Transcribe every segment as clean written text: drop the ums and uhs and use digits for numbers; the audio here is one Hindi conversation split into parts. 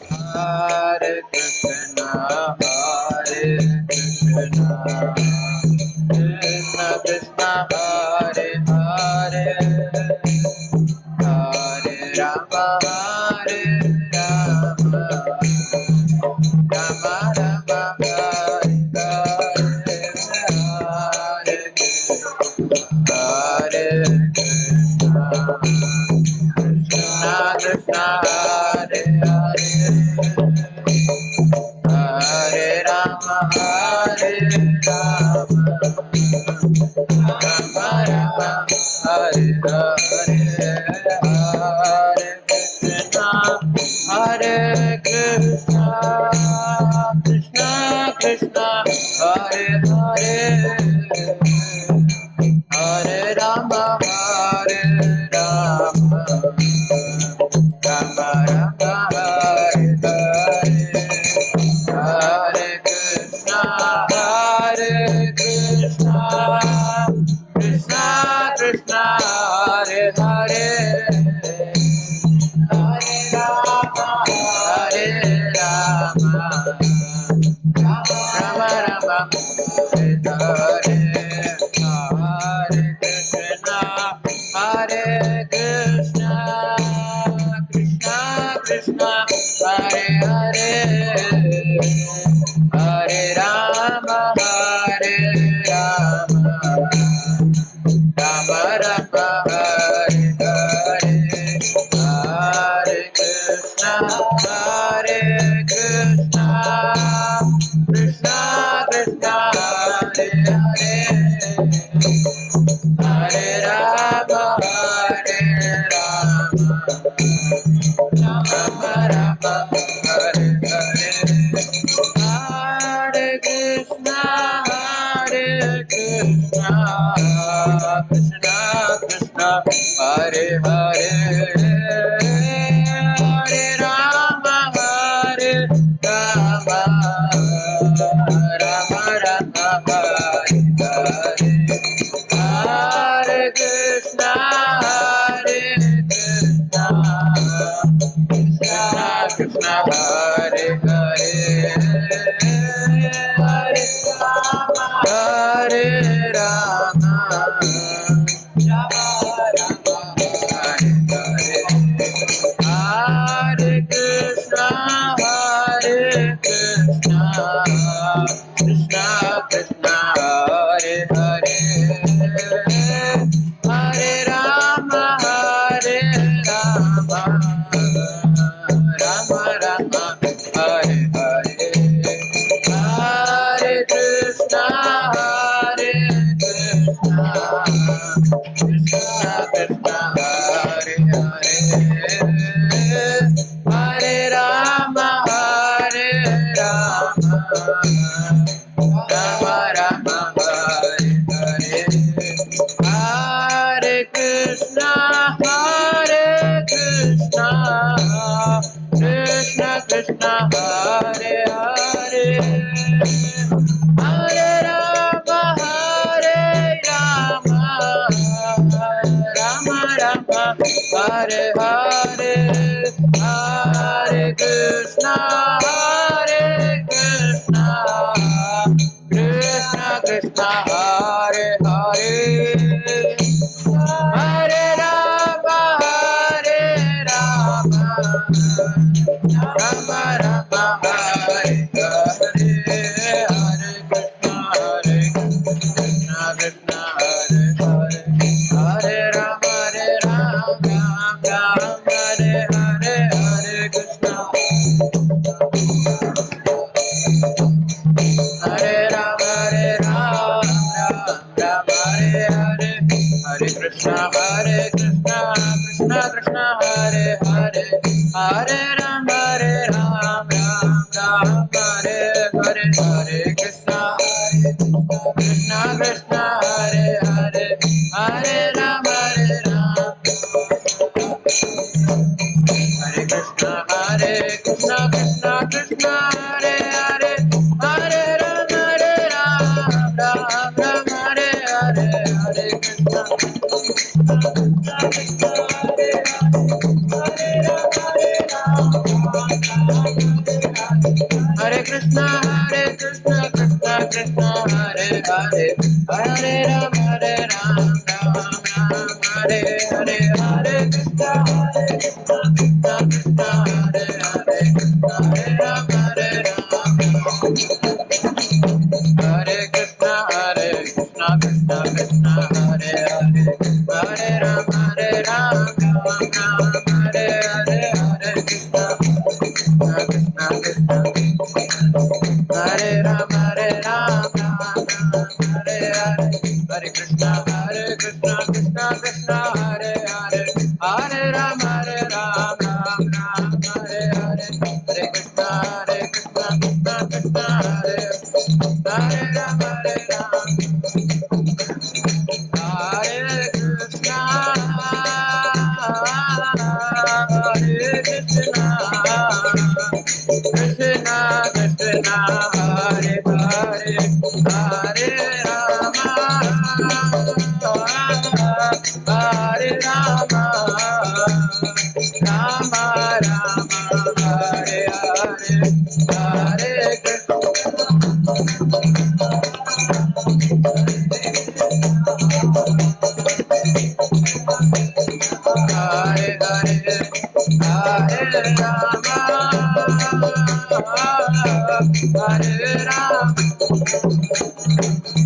Hare Krishna, Hare Krishna, Krishna Krishna, Hare Hare, Hare Rama, Hare Rama, Rama Rama, Hare Hare, Hare Krishna, Hare Krishna, Krishna Krishna, Hare Hare, Hare Rama, Hare Rama, Rama Rama, Hare Hare, Hare Krishna, Hare Krishna, Krishna Krishna, Hare Hare, Hare Rama, Hare Rama, Rama Rama, Hare Hare, Hare Krishna, Hare Krishna, Krishna Krishna, Hare Hare, Hare Rama, Hare Rama, Rama Rama, Hare Hare, Hare Krishna, Hare Krishna, Krishna Krishna, Hare Hare, Hare Rama, Hare Rama, Rama Rama, Hare Hare, Hare Krishna, Hare Krishna, Krishna Krishna, Hare Hare, Hare Rama, Hare Rama, Rama Rama, Hare Hare, Hare Krishna, Hare Krishna, Krishna Krishna, Hare Hare, Hare Rama, Hare Rama, Rama Rama, Hare Hare, Hare Krishna, Hare Krishna, Krishna Krishna, Hare Hare, Hare Rama, Hare Rama, Rama Rama, Hare Hare, Hare Krishna, Hare Krishna, Krishna Krishna, Hare Hare, Hare Rama, Hare Rama, Rama Rama, Hare Hare, Hare Krishna, Hare Krishna, Krishna Krishna, Hare Hare, Hare Rama, Hare Rama, Rama Rama, Hare Hare, Hare Krishna, Hare Krishna, Krishna Krishna, Hare Hare, Hare Rama, Hare Rama, Rama Rama, Hare Hare, Hare Krishna, Hare Krishna, Krishna Krishna, Hare Hare, Hare Rama, Hare Rama, Rama Rama, Hare Hare, Hare Krishna, Krishna Krishna, Hare Hare, Hare Rama, Rama Hare Hare, Hare Krishna, Hare Rama, Rama Hare Hare, Hare Krishna, Krishna Krishna, Hare Hare, Hare Rama, Rama Hare Hare, Hare Krishna, Krishna Krishna, Hare Hare, Hare Rama, Hare Krishna, Krishna Krishna, Hare Hare, Hare Rama, Rama Hare Hare, Hare Krishna, Krishna Krishna, Hare Hare, Hare Rama, Hare Krishna, Krishna Krishna, Hare Hare, Hare Ram, Ram Ram, Hare Hare, Hare Krishna, Krishna Krishna, Hare Hare, Hare Ram, Ram. Hare Krishna, Krishna Krishna, Hare Hare, Hare Ram, Ram Ram, Hare Hare, Hare Krishna, Krishna Krishna. Hare Ram, Ram Ram, Hare Hare, Hare Krishna, Krishna Krishna, Hare Hare, Hare Ram, Ram Ram, Hare Hare, Hare Krishna, Krishna Krishna, Hare Hare Ram, Ram. Hare Krishna, Hare Krishna. Krishna Krishna Hare Hare Hare Rama Hare Rama Rama Rama Hare Hare Hare Hare Hare Hare Rama Hare Rama Rama Rama Hare Hare Hare Krishna Hare Krishna Krishna Krishna Hare Hare Hare Rama Hare Rama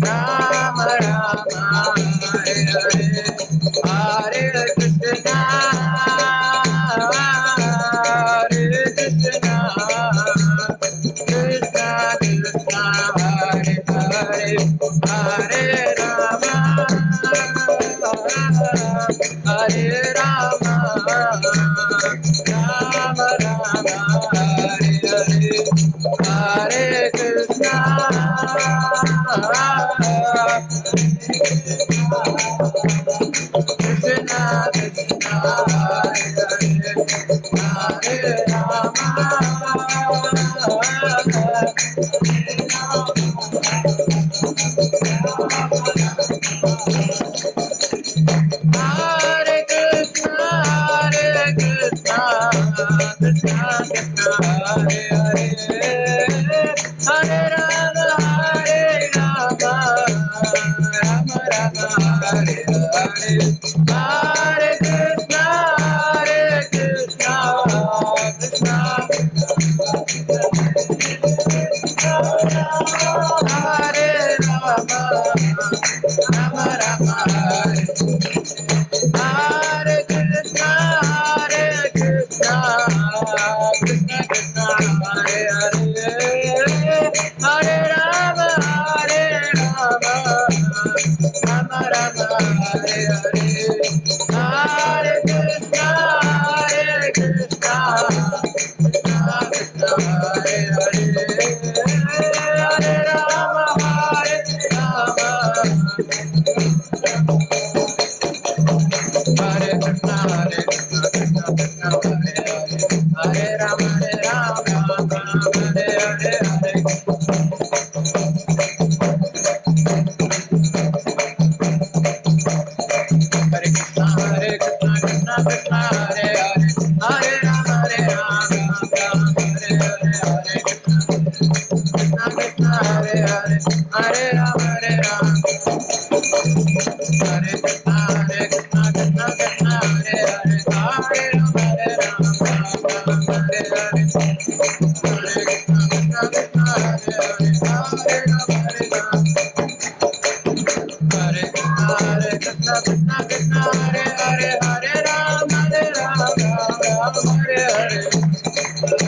Rama Rama Hare Hare Hare Krishna Krishna Hare Rama Hare Krishna, Krishna Krishna, Hare Hare, Hare Rama, Hare Rama, Rama Rama, Hare Hare, Hare Krishna, Krishna Hare Rama, Rama Rama, Hare Hare Krishna, Krishna Krishna, Hare Hare, Hare Rama, Rama Rama, Hare Hare, Hare Krishna, Krishna Krishna, Hare Hare, Hare Rama, Rama. Hare Krishna, Krishna Krishna, Hare Hare, Hare Ram, Ram Ram, Hare Hare. Hare Krishna, Krishna Krishna, Hare Hare, Hare Ram, Ram Ram, Hare Hare, Hare Krishna, Krishna Hare Hare, Hare Ram, Ram. Hare Krishna, Krishna Krishna, Hare Hare, Hare Ram, Ram Hare Hare. Hare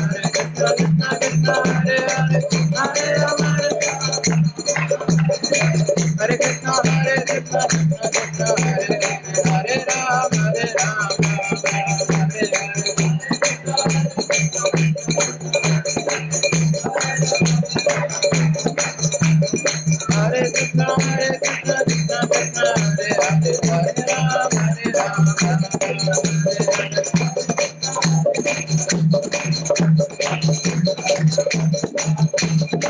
Krishna, Krishna Krishna, Hare Hare, Hare Ram, Hare Krishna, Krishna Krishna, Hare Hare, Hare Ram, Ram Hare Hare. Hare Krishna, Krishna Krishna, Hare Hare, Hare Ram, Hare Krishna, Krishna Krishna, Hare Hare, Hare Ram, Hare Hare Krishna, Krishna Krishna, Hare Hare, Hare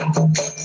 Ram,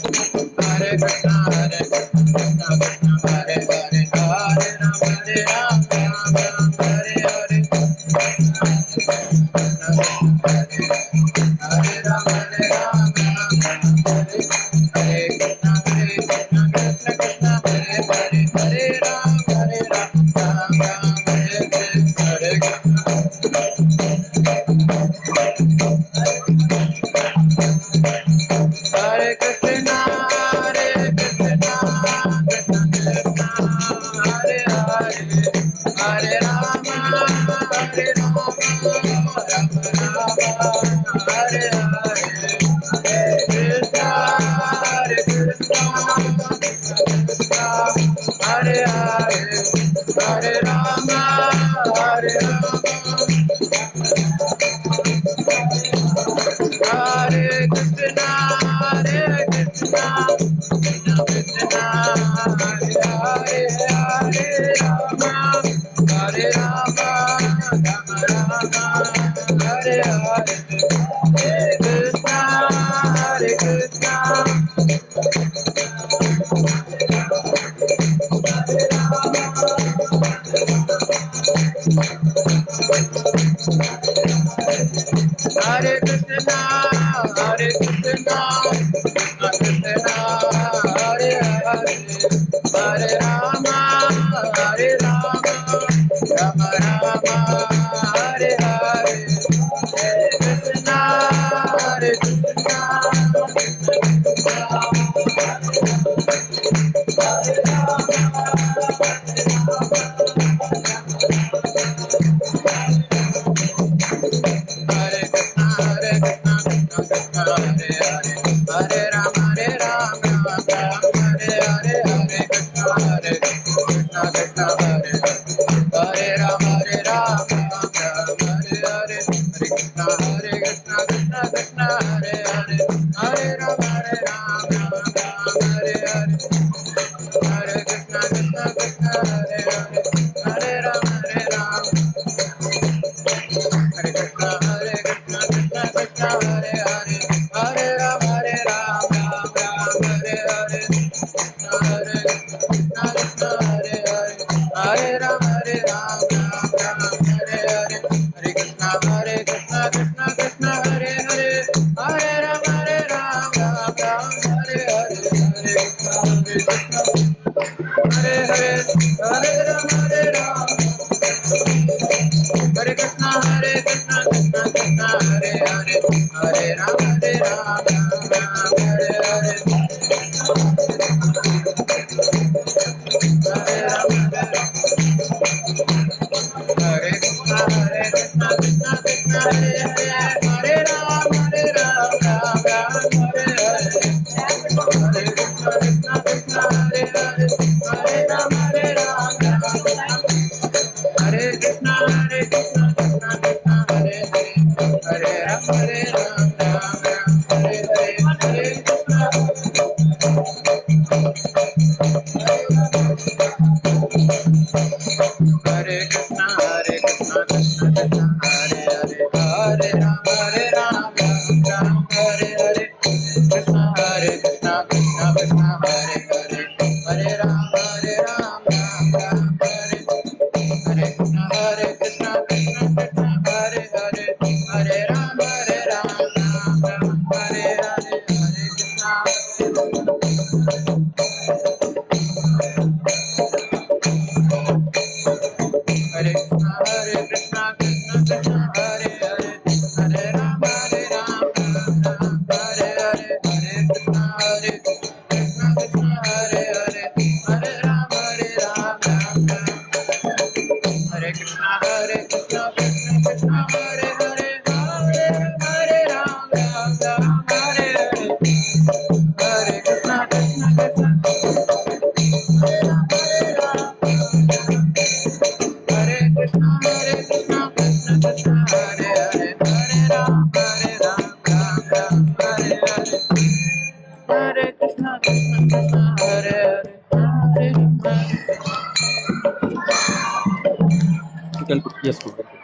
can put, yes, you can put.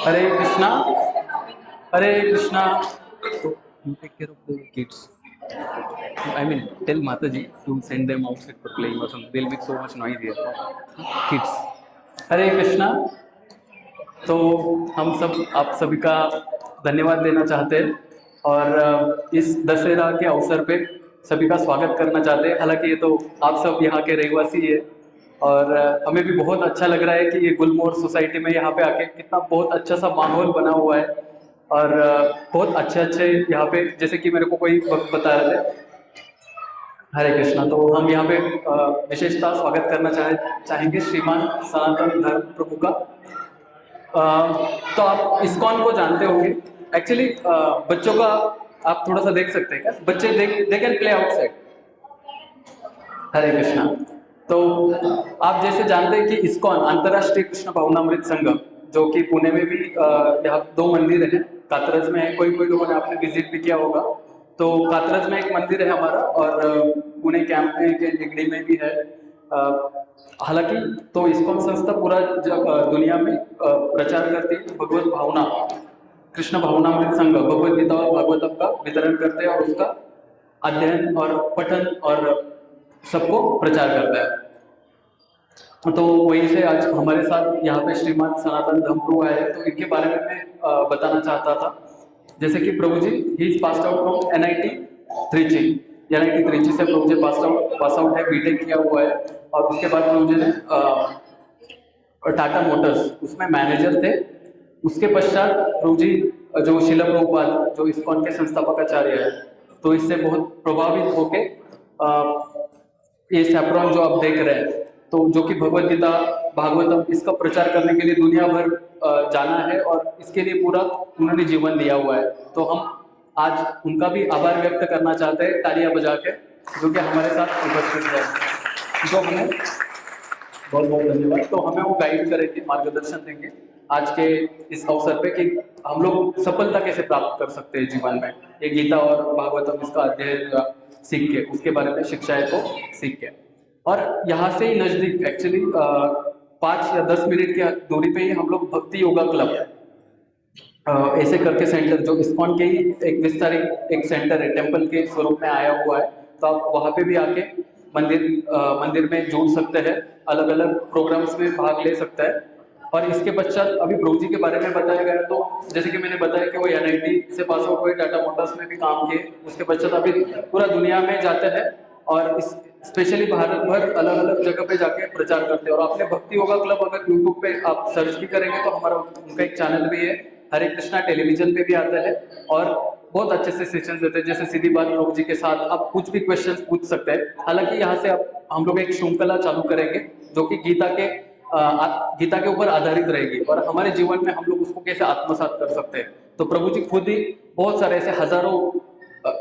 Hare Krishna, Hare Krishna. So you take care of the kids. I mean, tell Mataji to send them outside for playing or something. They'll make so much noise here. Kids. Hare Krishna. तो हम सब आप सभी का धन्यवाद देना चाहते हैं और इस दशहरा के अवसर पे सभी का स्वागत करना चाहते हैं। हालांकि ये तो आप सब यहाँ के रहवासी है और हमें भी बहुत अच्छा लग रहा है कि ये गुलमोहर सोसाइटी में यहाँ पे आके कितना बहुत अच्छा सा माहौल बना हुआ है और बहुत अच्छे अच्छे यहाँ पे, जैसे कि मेरे को कोई वक्त बता रहे थे, हरे कृष्णा, तो हम यहाँ पे विशेषता स्वागत करना चाहेंगे श्रीमान सनातन धर्म प्रभु का। तो आप इस्कॉन को जानते होंगे। एक्चुअली बच्चों का आप थोड़ा सा देख सकते हैं क्या, बच्चे दे कैन प्ले आउटसाइड। हरे कृष्णा। तो आप जैसे जानते हैं कि इस्कॉन अंतर्राष्ट्रीय कृष्ण भावनामृत संघ, जो कि पुणे में भी यहाँ 2 मंदिर है, कातरज में है, कोई कोई लोगों ने आपने विजिट भी किया होगा। तो कातरज में एक मंदिर है हमारा और पुणे कैंप में के निगड़ी में भी है। हालांकि तो इस्कॉन संस्था पूरा दुनिया में प्रचार करती है भगवत भावना, कृष्ण भावनामृत संघ भगवत गीता और भागवतम का वितरण करते हैं और उसका अध्ययन और पठन और सबको प्रचार करता है। तो वहीं से आज हमारे साथ यहाँ पे श्रीमान सनातन धर्मप्रभु आए हैं, तो इनके बारे में मैं बताना चाहता था। जैसे कि Prabhu ji he is pass out from NIT Trichy, NIT Trichy से प्रभु जी पास आउट है, बीटेक किया हुआ है और उसके बाद प्रभु जी ने टाटा मोटर्स उसमें मैनेजर थे। उसके पश्चात प्रभु जी जो शिला प्रभुपाद जो इस्कॉन के संस्थापक आचार्य है, तो इससे बहुत प्रभावित होके ये सैफ्रॉन जो आप देख रहे हैं, तो जो कि भगवत गीता भागवतम इसका प्रचार करने के लिए दुनिया भर जाना है और इसके लिए पूरा उन्होंने जीवन दिया हुआ है। तो हम आज उनका भी आभार व्यक्त करना चाहते हैं तालियां बजा के, जो कि हमारे साथ उपस्थित है। जो हमें बहुत बहुत धन्यवाद। तो हमें वो गाइड करेंगे, मार्गदर्शन देंगे आज के इस अवसर पे कि हम लोग सफलता कैसे प्राप्त कर सकते हैं जीवन में, ये गीता और भागवतम इसका अध्ययन सीख के, उसके बारे में शिक्षाएं को सीख के। और यहाँ से ही नजदीक एक्चुअली 5 या 10 मिनट की दूरी पे ही हम लोग भक्ति योगा क्लब ऐसे करके सेंटर, जो इस्कॉन के ही एक विस्तारित एक सेंटर है, टेम्पल के स्वरूप में आया हुआ है। तो आप वहाँ पे भी आके मंदिर में जुड़ सकते हैं, अलग अलग प्रोग्राम्स में भाग ले सकते हैं। और इसके पश्चात अभी प्रभु जी के बारे में बताया गया, तो जैसे कि मैंने बताया कि वो एनआईटी से पास आउट हुए, टाटा मोटर्स में भी काम किए, उसके पश्चात अभी पूरा दुनिया में जाते हैं और इस स्पेशली भारत भर अलग अलग जगह पे जाके प्रचार करते हैं। और आपने भक्ति योगा क्लब अगर यूट्यूब पे आप सर्च भी करेंगे तो हमारा उनका एक चैनल भी है, हरे कृष्णा टेलीविजन पे भी आता है और बहुत अच्छे से सेशंस देते हैं। जैसे सीधी बात प्रभु जी के साथ आप कुछ भी क्वेश्चंस पूछ सकते हैं। हालांकि यहाँ से हम लोग एक श्रृंखला चालू करेंगे जो कि गीता के ऊपर आधारित रहेगी और हमारे जीवन में हम लोग उसको कैसे आत्मसात कर सकते हैं। तो प्रभु जी खुद ही बहुत सारे ऐसे हजारों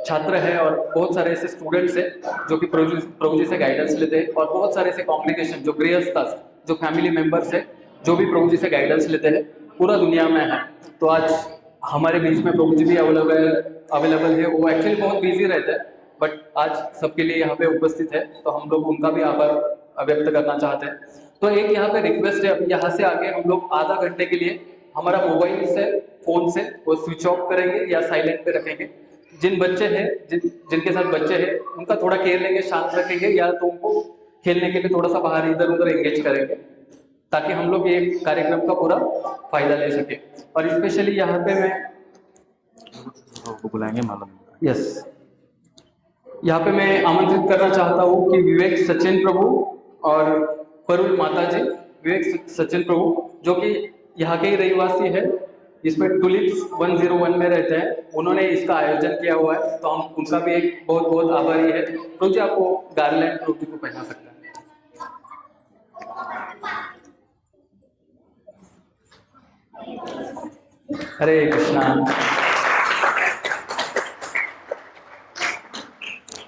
छात्र है और बहुत सारे ऐसे स्टूडेंट्स है जो कि प्रभु जी से गाइडेंस लेते हैं और बहुत सारे ऐसे कॉम्प्लिकेशन जो गृहस्थ जो फैमिली मेंबर्स है जो भी प्रभु जी से गाइडेंस लेते हैं पूरा दुनिया में है। तो आज हमारे बीच में प्रभु जी भी अवेलेबल है। वो एक्चुअली बहुत बिजी रहते हैं बट आज सबके लिए यहाँ पे उपस्थित है, तो हम लोग उनका भी आभार व्यक्त करना चाहते हैं। तो एक यहाँ पे रिक्वेस्ट है, अभी यहाँ से आगे हम लोग आधा घंटे के लिए हमारा मोबाइल से फोन से वो स्विच ऑफ करेंगे या साइलेंट पे रखेंगे। जिन बच्चे हैं जिनके साथ बच्चे हैं उनका थोड़ा केयर लेंगे, शांत रखेंगे, या तो उनको खेलने के लिए थोड़ा सा बाहर इधर उधर एंगेज करेंगे ताकि हम लोग ये कार्यक्रम का पूरा फायदा ले सके। और स्पेशली यहाँ पे मैं बुलाएंगे मालूम। यस, यहाँ पे मैं आमंत्रित करना चाहता हूँ कि विवेक सचिन प्रभु और परुल माता जी, विवेक सचिन प्रभु जो कि यहाँ के ही रहवासी है, इसमें टुलिप्स 101 में रहते हैं, उन्होंने इसका आयोजन किया हुआ है। तो हम उनका भी एक बहुत बहुत आभारी है। प्रभु जी आपको गार्लैंड प्रभु जी को पहना सकते हैं। हरे कृष्णा।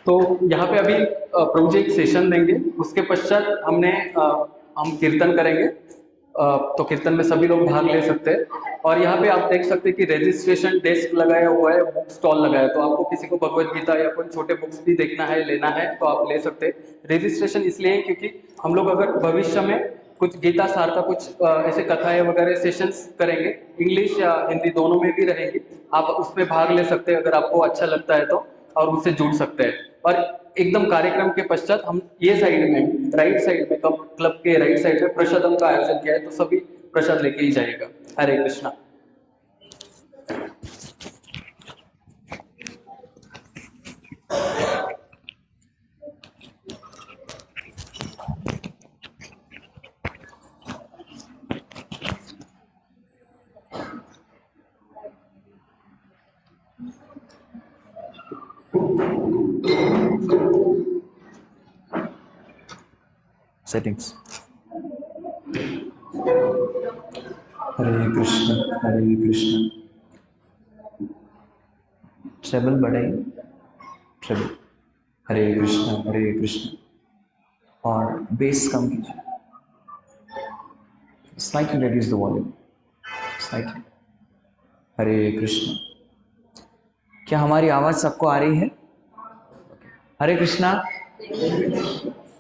तो यहाँ पे अभी प्रभु जी एक सेशन देंगे, उसके पश्चात हम कीर्तन करेंगे। तो कीर्तन में सभी लोग भाग ले सकते हैं। और यहाँ पे आप देख सकते हैं कि रजिस्ट्रेशन डेस्क लगाया हुआ है, बुक स्टॉल लगाया है। तो आपको किसी को भगवत गीता या कोई छोटे बुक्स भी देखना है, लेना है तो आप ले सकते हैं। रजिस्ट्रेशन इसलिए क्योंकि हम लोग अगर भविष्य में कुछ गीता सार का कुछ ऐसे कथाएं वगैरह सेशंस करेंगे, इंग्लिश या हिंदी दोनों में भी रहेंगी, आप उसमें भाग ले सकते हैं अगर आपको अच्छा लगता है तो, और उससे जुड़ सकते हैं। और एकदम कार्यक्रम के पश्चात हम ये साइड में, राइट साइड में, क्लब के राइट साइड में प्रसादम का आयोजन किया है। तो सभी प्रसाद लेके ही जाइएगा। हरे कृष्णा। सेटिंग्स। हरे कृष्ण हरे कृष्ण। ट्रेबल बढ़ाइए, ट्रेबल। हरे कृष्ण और बेस कम कीजिए, slightly reduce the volume, slightly. Hare Krishna. क्या हमारी आवाज सबको आ रही है? हरे कृष्णा।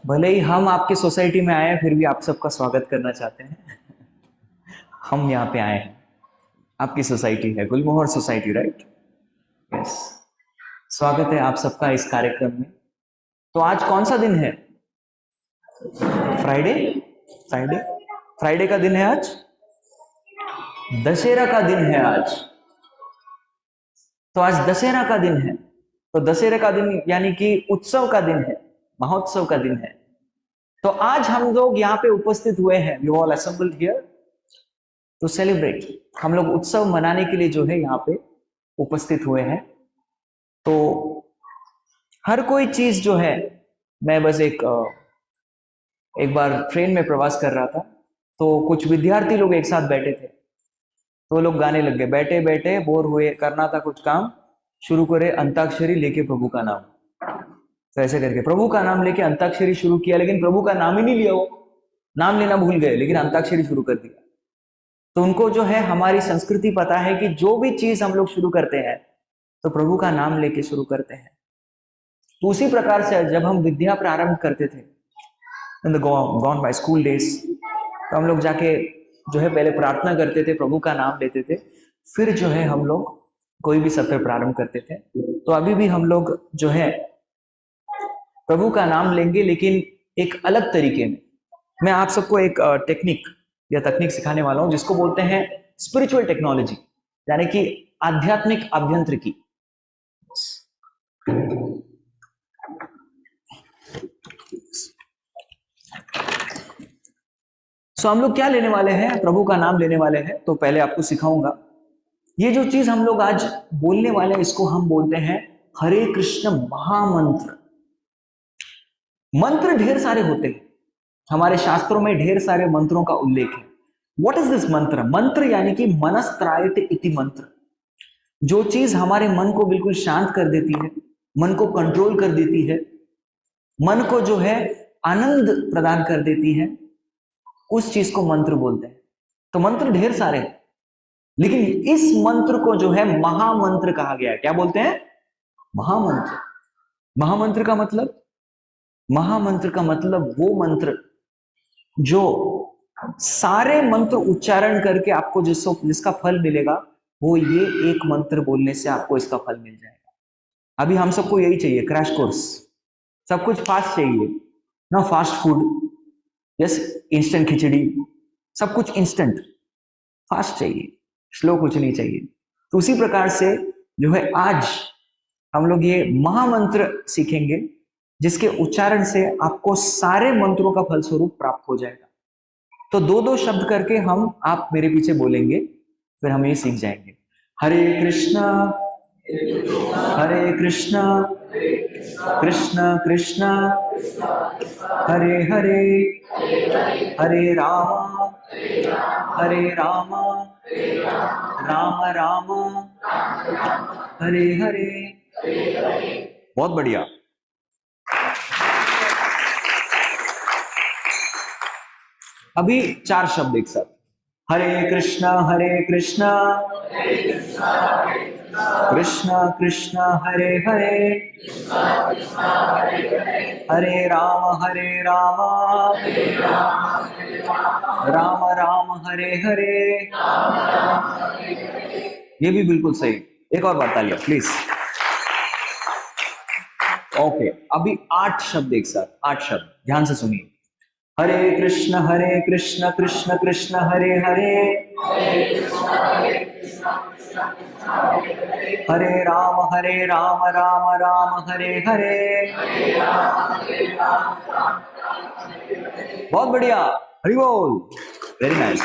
भले ही हम आपकी सोसाइटी में आए हैं, फिर भी आप सबका स्वागत करना चाहते हैं। हम यहाँ पे आए हैं, आपकी सोसाइटी है, गुलमोहर सोसाइटी, राइट? यस। स्वागत है आप सबका इस कार्यक्रम में। तो आज कौन सा दिन है? फ्राइडे। फ्राइडे फ्राइडे का दिन है आज। दशहरा का दिन है आज। तो आज दशहरा का दिन है, तो दशहरे का दिन यानी कि उत्सव का दिन है, महोत्सव का दिन है। तो आज हम लोग यहाँ पे उपस्थित हुए हैं, we all assembled here to celebrate. हम लोग उत्सव मनाने के लिए जो है यहाँ पे उपस्थित हुए हैं। तो हर कोई चीज जो है, मैं बस एक बार ट्रेन में प्रवास कर रहा था, तो कुछ विद्यार्थी लोग एक साथ बैठे थे, तो लोग गाने लग गए, बैठे बैठे बोर हुए, करना था कुछ काम, शुरू करे अंताक्षरी लेके प्रभु का नाम। तो ऐसे करके प्रभु का नाम लेके अंताक्षरी शुरू किया, लेकिन प्रभु का नाम ही नहीं लिया, वो नाम लेना भूल गए, लेकिन अंताक्षरी शुरू कर दिया। तो उनको जो है हमारी संस्कृति पता है कि जो भी चीज हम लोग शुरू करते हैं तो प्रभु का नाम लेके शुरू करते हैं। तो उसी प्रकार से जब हम विद्या प्रारंभ करते थे in the gone by school days, तो हम लोग जाके जो है पहले प्रार्थना करते थे, प्रभु का नाम लेते थे, फिर जो है हम लोग कोई भी सत्र प्रारंभ करते थे। तो अभी भी हम लोग जो है प्रभु का नाम लेंगे, लेकिन एक अलग तरीके में। मैं आप सबको एक टेक्निक या तकनीक सिखाने वाला हूं, जिसको बोलते हैं स्पिरिचुअल टेक्नोलॉजी, यानी कि आध्यात्मिक अभियांत्रिकी। सो हम लोग क्या लेने वाले हैं? प्रभु का नाम लेने वाले हैं। तो पहले आपको सिखाऊंगा, ये जो चीज हम लोग आज बोलने वाले हैं, इसको हम बोलते हैं हरे कृष्ण महामंत्र। मंत्र ढेर सारे होते हैं, हमारे शास्त्रों में ढेर सारे मंत्रों का उल्लेख है। व्हाट इज दिस मंत्र? मंत्र यानी कि मनस्त्रायते इति मंत्र। जो चीज हमारे मन को बिल्कुल शांत कर देती है, मन को कंट्रोल कर देती है, मन को जो है आनंद प्रदान कर देती है, उस चीज को मंत्र बोलते हैं। तो मंत्र ढेर सारे हैं, लेकिन इस मंत्र को जो है महामंत्र कहा गया है। क्या बोलते हैं? महामंत्र। महामंत्र का मतलब, महामंत्र का मतलब वो मंत्र जो सारे मंत्र उच्चारण करके आपको जिसका फल मिलेगा, वो ये एक मंत्र बोलने से आपको इसका फल मिल जाएगा। अभी हम सबको यही चाहिए, क्रैश कोर्स। सब कुछ फास्ट चाहिए ना, फास्ट फूड, यस, इंस्टेंट खिचड़ी, सब कुछ इंस्टेंट फास्ट चाहिए, स्लो कुछ नहीं चाहिए। तो उसी प्रकार से जो है आज हम लोग ये महामंत्र सीखेंगे, जिसके उच्चारण से आपको सारे मंत्रों का फलस्वरूप प्राप्त हो जाएगा। तो दो दो शब्द करके आप मेरे पीछे बोलेंगे, फिर हम ये सीख जाएंगे। हरे कृष्णा हरे कृष्णा कृष्ण कृष्ण हरे हरे, हरे राम राम राम हरे हरे। बहुत बढ़िया। अभी 4 शब्द एक साथ। हरे कृष्णा कृष्ण कृष्ण हरे हरे, हरे राम राम राम हरे हरे। ये भी बिल्कुल सही। एक और बार तालियां प्लीज। ओके, अभी 8 शब्द एक साथ, 8 शब्द, ध्यान से सुनिए। हरे कृष्ण कृष्ण कृष्ण हरे हरे, हरे राम राम राम हरे हरे। बहुत बढ़िया, हरि बोल, वेरी नाइस।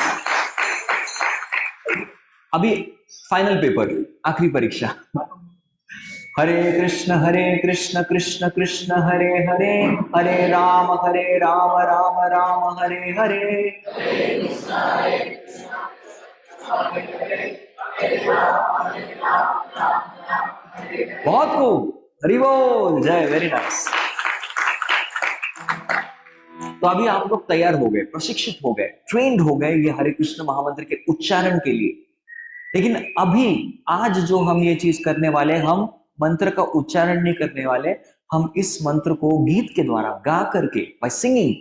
अभी फाइनल पेपर, आखिरी परीक्षा। हरे कृष्ण कृष्ण कृष्ण हरे हरे, हरे राम राम राम हरे हरे। बहुत खूब, हरि बोल, जय, वेरी नाइस। तो अभी आप लोग तैयार हो गए, प्रशिक्षित हो गए, ट्रेंड हो गए ये हरे कृष्ण महामंत्र के उच्चारण के लिए। लेकिन अभी आज जो हम ये चीज करने वाले, हम मंत्र का उच्चारण नहीं करने वाले, हम इस मंत्र को गीत के द्वारा गा करके, बाय सिंगिंग,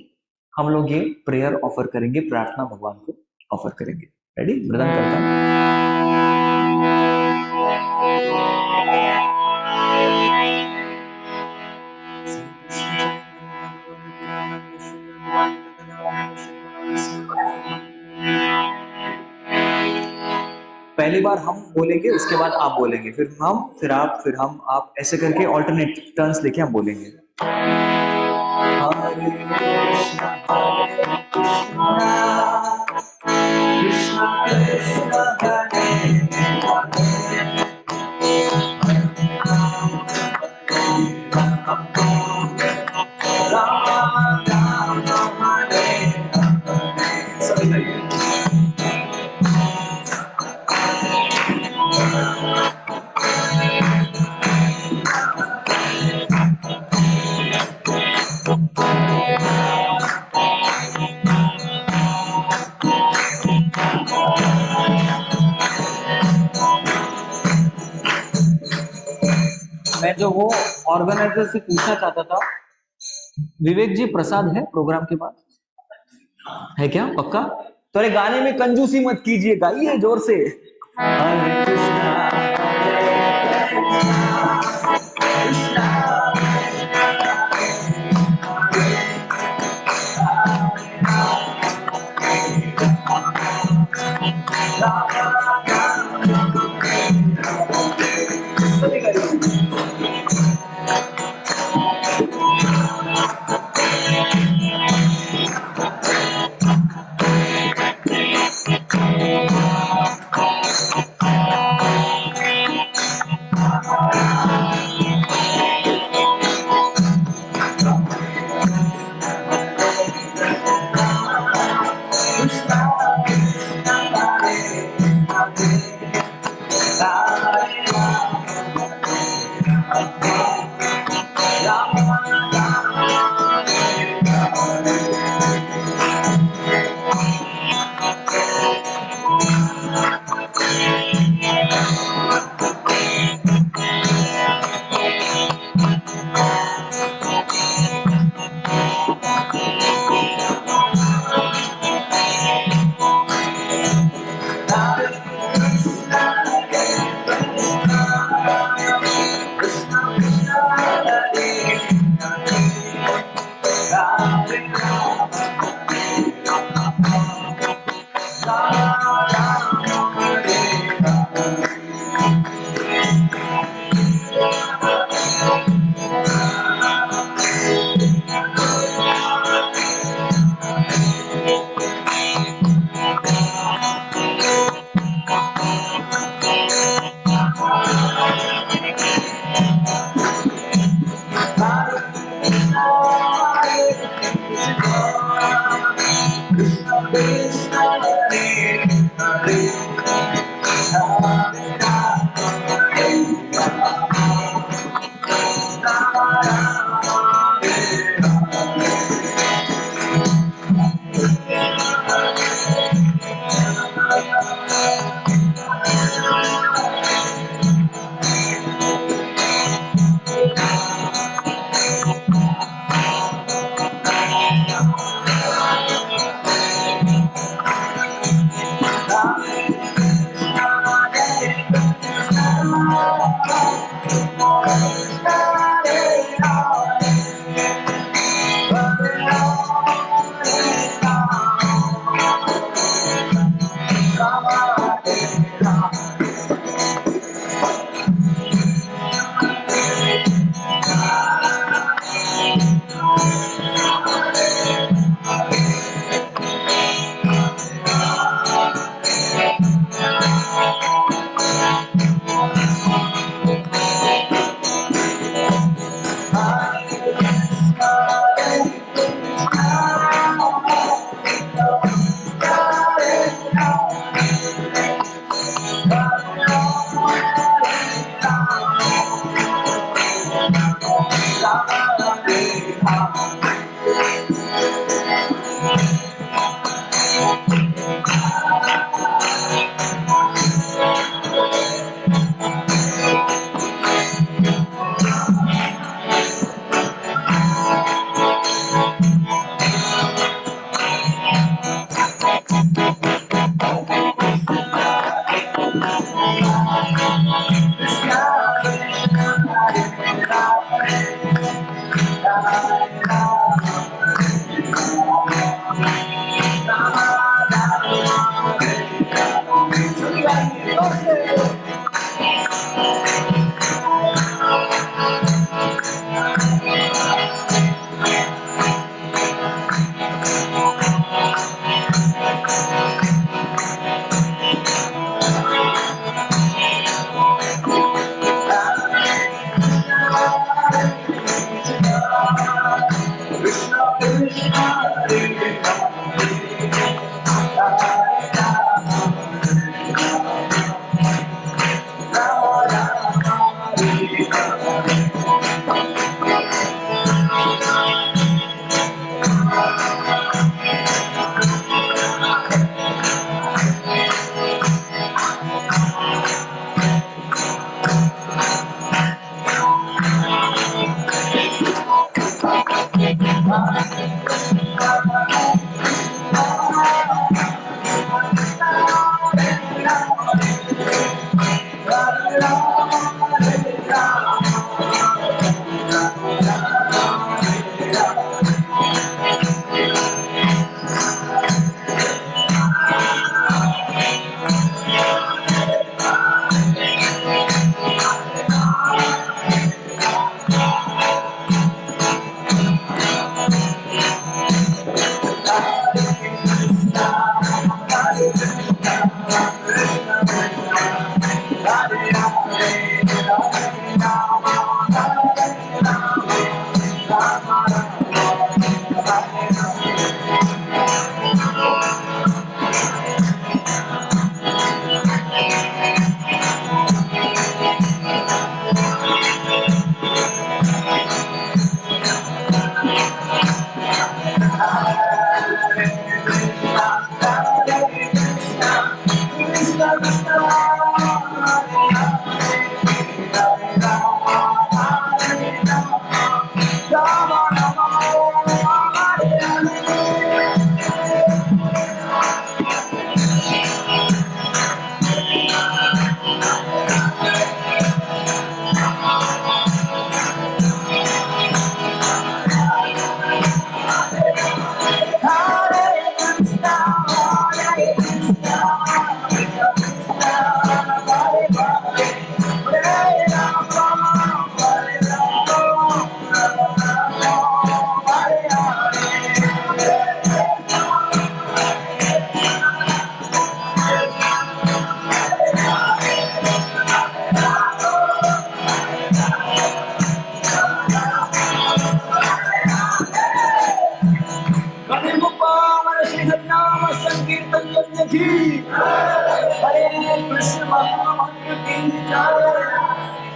हम लोग ये प्रेयर ऑफर करेंगे, प्रार्थना भगवान को ऑफर करेंगे। रेडी? मृदंग करता। पहली बार हम बोलेंगे, उसके बाद आप बोलेंगे, फिर हम, फिर आप, फिर आप, ऐसे करके ऑल्टरनेट टर्न्स लेके हम बोलेंगे। हरे कृष्णा कृष्णा कृष्णा हरे राम राम हरे हरे। मैं जो वो ऑर्गेनाइजर से पूछना चाहता था, विवेक जी, प्रसाद है प्रोग्राम के बाद? है क्या? पक्का? तो अरे गाने में कंजूसी मत कीजिए, गाइए जोर से। हरे कृष्णा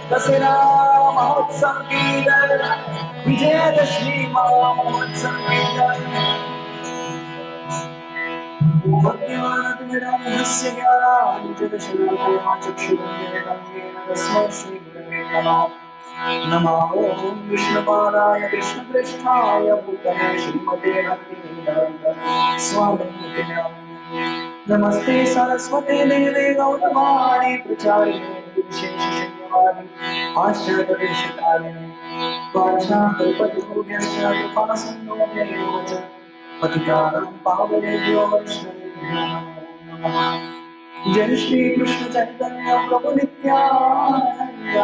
दशहरा महोत्सव की जय, विजयदशमी महोत्सव की जय। भक्तिमानतुमिरहस्य ज्ञानाञ्जनशलाकया चक्षुरुन्मीलितं येन तस्मै श्रीगुरवे नमः। नमो ॐ विष्णुपादाय कृष्णपृष्ठाय भूतले श्रीमते भक्तिवेदान्त स्वामिनिते नमस्ते सरस्वते देवे गौरवाणी प्रचारिणे विशेषशून्यवादी आश्चर्यदेशकारिणे वाञ्छाकल्पतरुभ्यश्च कृपासिन्धुभ्येव च पतितानां पावनेभ्यो वैष्णवेभ्यो नमो नमः। जय श्री कृष्ण चैतन्य प्रभु नित्यानंद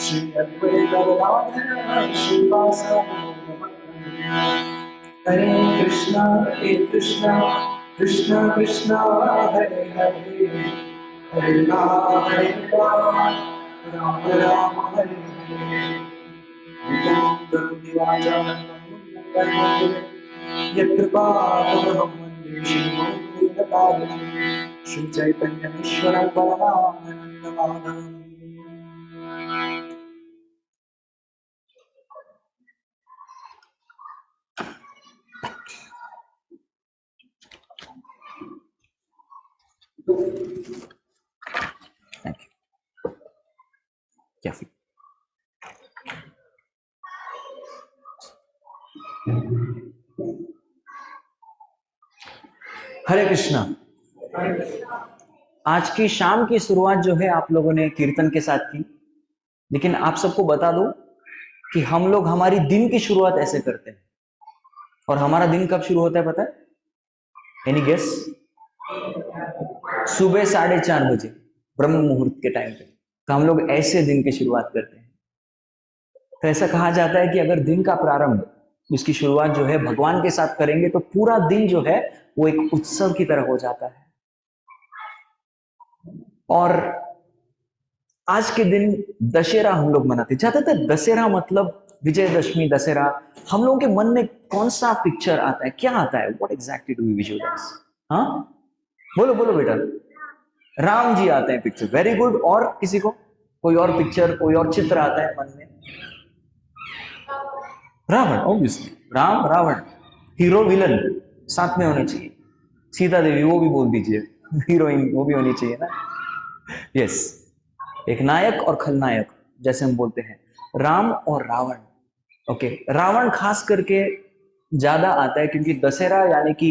श्री अद्वैत गदाधर श्रीवासादि हरे कृष्णा कृष्ण कृष्णा हरे हरे हरे राम राम राम हरे हरे। ओम करुणावतारम् यत्कृपातमहं वन्दे श्रीगुरुदेवतारम् श्री चैतन्येश्वर परमानन्दमाधवम्। Thank you. Yeah. हरे कृष्णा। आज की शाम की शुरुआत जो है आप लोगों ने कीर्तन के साथ की, लेकिन आप सबको बता दूं कि हम लोग हमारी दिन की शुरुआत ऐसे करते हैं। और हमारा दिन कब शुरू होता है पता है? Any guess? सुबह 4:30 बजे ब्रह्म मुहूर्त के टाइम पे। तो हम लोग ऐसे दिन की शुरुआत करते हैं। तो ऐसा कहा जाता है कि अगर दिन का प्रारंभ, उसकी शुरुआत जो है भगवान के साथ करेंगे तो पूरा दिन जो है वो एक उत्सव की तरह हो जाता है। और आज के दिन दशहरा हम लोग मनाते। ज्यादातर दशहरा मतलब विजयदशमी, दशहरा, हम लोगों के मन में कौन सा पिक्चर आता है, क्या आता है? What exactly do we visualize? हाँ बोलो बोलो बेटा। राम जी आते हैं पिक्चर, वेरी गुड। और किसी को कोई और पिक्चर, कोई और चित्र आता है मन में? Ravan, obviously Ram Ravan, hero villain साथ में होने चाहिए। सीता देवी वो भी बोल दीजिए, हीरोइन वो भी होनी चाहिए ना। यस, एक नायक और खलनायक जैसे हम बोलते हैं, राम और रावण। ओके, रावण खास करके ज्यादा आता है क्योंकि दशहरा यानी कि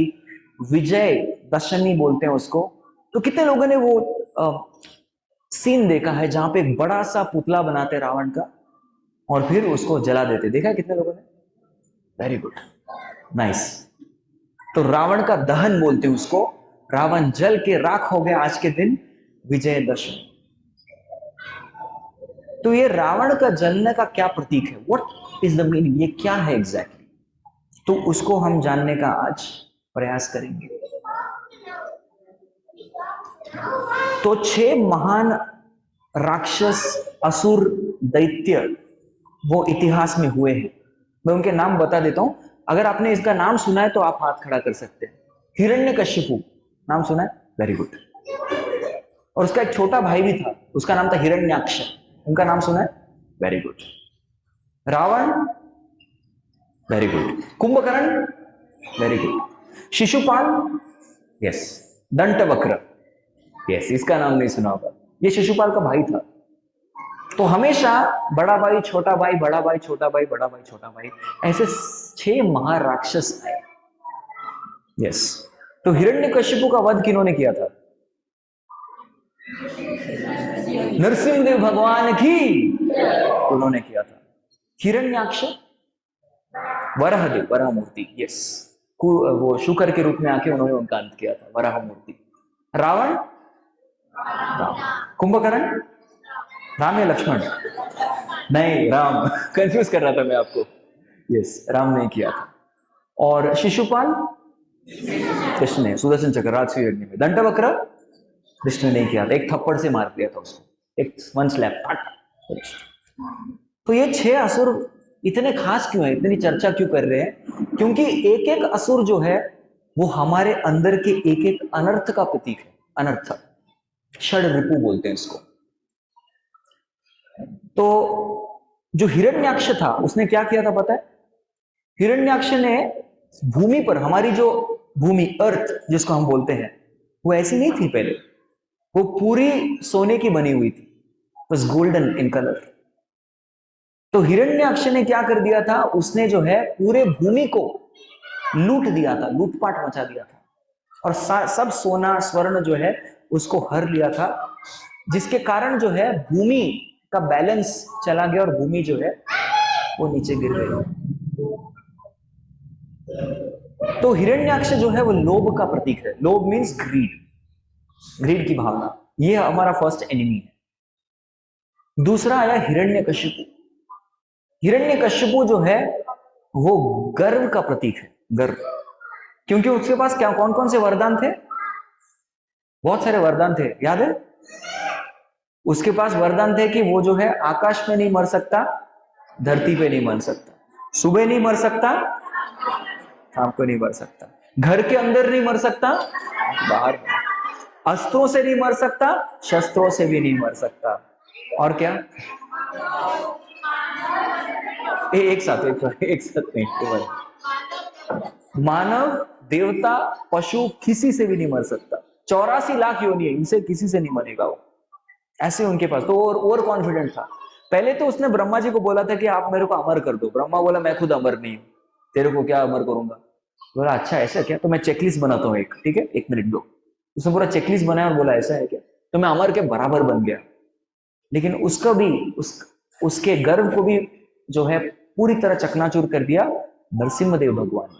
विजय दशमी बोलते हैं उसको, तो कितने लोगों ने वो सीन देखा है जहां पे एक बड़ा सा पुतला बनाते रावण का और फिर उसको जला देते? देखा है कितने लोगों ने? Very good, nice. तो रावण का दहन बोलते हैं उसको। रावण जल के राख हो गया आज के दिन, विजयदशमी। तो ये रावण का जलने का क्या प्रतीक है? What is the meaning? ये क्या है एग्जैक्टली? तो उसको हम जानने का आज प्रयास करेंगे। तो 6 महान राक्षस, असुर, दैत्य वो इतिहास में हुए हैं। मैं उनके नाम बता देता हूं। अगर आपने इसका नाम सुना है तो आप हाथ खड़ा कर सकते हैं। हिरण्यकशिपु नाम सुना है? Very good. और उसका एक छोटा भाई भी था, उसका नाम था हिरण्याक्ष। उनका नाम सुना है? Very good. Ravan, very good. Kumbhakarna, very good. Shishupal, yes. Dantavakra, yes. इसका नाम नहीं सुना होगा, ये शिशुपाल का भाई था। तो हमेशा बड़ा भाई, छोटा भाई, बड़ा भाई, छोटा भाई, बड़ा भाई, छोटा भाई, ऐसे 6 महाराक्षस आए। यस। तो हिरण्यकशिपु का वध किन्होंने किया था? नरसिंहदेव भगवान की उन्होंने किया था। हिरण्याक्ष, वराहदेव, वराह मूर्ति, यस। वो शुकर के रूप में आके उन्होंने उनका अंत किया था, वराह मूर्ति। रावण, राम। कुंभकर्ण, राम या लक्ष्मण? नहीं, राम। कंफ्यूज कर रहा था मैं आपको। यस, राम ने किया था। और शिशुपाल, कृष्ण ने, सुदर्शन चक्र, राजसूय यज्ञ में। दंतवक्र, कृष्ण ने किया था, एक थप्पड़ से मार दिया था उसको, एक वन स्लैप, फट। तो ये 6 असुर इतने खास क्यों है, इतनी चर्चा क्यों कर रहे हैं? क्योंकि एक एक असुर जो है वो हमारे अंदर के एक एक अनर्थ का प्रतीक है। अनर्थ, षड रिपु बोलते हैं इसको। तो जो हिरण्याक्ष था उसने क्या किया था पता है? हिरण्याक्ष ने भूमि पर, हमारी जो भूमि, अर्थ जिसको हम बोलते हैं, वो ऐसी नहीं थी पहले। वो पूरी सोने की बनी हुई थी, बस गोल्डन इन कलर। तो हिरण्याक्ष ने क्या कर दिया था? उसने जो है पूरे भूमि को लूट दिया था, लूटपाट मचा दिया था, और सब सोना स्वर्ण जो है उसको हर लिया था, जिसके कारण जो है भूमि का बैलेंस चला गया और भूमि जो है वो नीचे गिर गई। तो हिरण्याक्ष जो है वो लोभ का प्रतीक है। लोभ मीन्स ग्रीड, ग्रीड की भावना। ये हमारा फर्स्ट एनिमी है। दूसरा आया हिरण्यकशिपु। हिरण्यकशिपु जो है वो गर्व का प्रतीक है, गर्व। क्योंकि उसके पास क्या, कौन कौन से वरदान थे? बहुत सारे वरदान थे, याद है? उसके पास वरदान थे कि वो जो है आकाश में नहीं मर सकता, धरती पे नहीं मर सकता, सुबह नहीं मर सकता, शाम को नहीं मर सकता, घर के अंदर नहीं मर सकता, बाहर, अस्त्रों से नहीं मर सकता, शस्त्रों से भी नहीं मर सकता, और क्या? एक साथ नहीं, मानव, देवता, पशु, किसी से भी नहीं मर सकता। 84 लाख योनि है, इनसे किसी से नहीं मरेगा वो, ऐसे उनके पास। तो और कॉन्फिडेंट था। पहले तो उसने ब्रह्मा जी को बोला था कि आप मेरे को अमर कर दो। ब्रह्मा बोला मैं खुद अमर नहीं हूं, तेरे को क्या अमर करूंगा? बोला अच्छा ऐसा क्या, तो मैं चेकलिस्ट बनाता हूँ एक, ठीक है, 1 मिनट दो। उसने पूरा चेकलिस्ट बनाया और बोला ऐसा है क्या, तो मैं अमर के बराबर बन गया। लेकिन उसका भी उसके गर्व को भी जो है पूरी तरह चकनाचूर कर दिया नरसिंहदेव भगवान।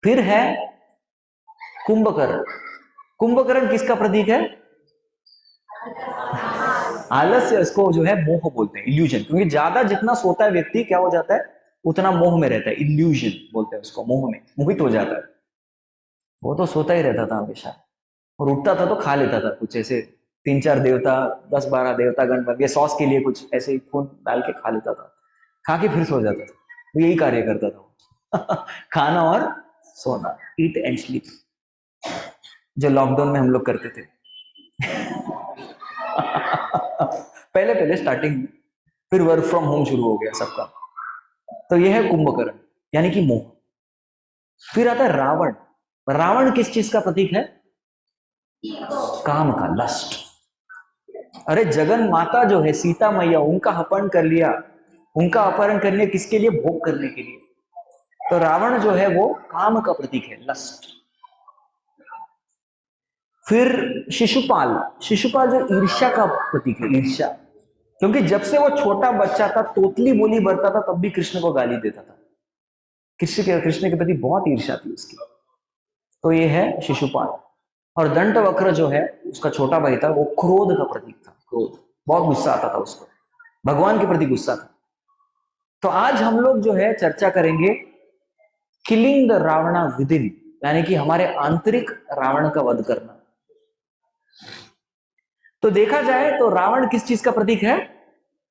फिर है कुंभकर्ण। कुंभकर्ण किसका प्रतीक है? आलस्य, इसको जो है मोह बोलते हैं, इल्यूजन। क्योंकि ज्यादा जितना सोता है व्यक्ति क्या हो जाता है, उतना मोह में रहता है, इल्यूजन बोलते हैं उसको, मोह में मोहित हो जाता है। वो तो सोता ही रहता था हमेशा, और उठता था तो खा लेता था कुछ ऐसे, 3-4 देवता, 10-12 देवता गण बन गए, सॉस के लिए कुछ ऐसे ही खून डाल के खा लेता था, खा के फिर सो जाता था। वो यही कार्य करता था खाना और सोना, ईट एंड स्लीप, जो लॉकडाउन में हम लोग करते थे पहले पहले स्टार्टिंग में, फिर वर्क फ्रॉम होम शुरू हो गया सबका। तो यह है कुंभकर्ण, यानी कि मोह। फिर आता है रावण। रावण किस चीज का प्रतीक है? काम का, लस्ट। अरे जगन माता जो है सीता मैया, उनका अपहरण कर लिया। उनका अपहरण करने किसके लिए? भोग करने के लिए। तो रावण जो है वो काम का प्रतीक है, लस्ट। फिर शिशुपाल, शिशुपाल जो ईर्ष्या का प्रतीक है, ईर्ष्या। क्योंकि जब से वो छोटा बच्चा था, तोतली बोली बरता था, तब भी कृष्ण को गाली देता था। कृष्ण के प्रति बहुत ईर्ष्या थी उसकी। तो ये है शिशुपाल। और दंत वक्र जो है उसका छोटा भाई था, वो क्रोध का प्रतीक था। क्रोध, बहुत गुस्सा आता था उसको, भगवान के प्रति गुस्सा था। तो आज हम लोग जो है चर्चा करेंगे killing the Rawna with in, यानी कि हमारे आंतरिक रावण का वध करना। तो देखा जाए तो रावण किस चीज का प्रतीक है?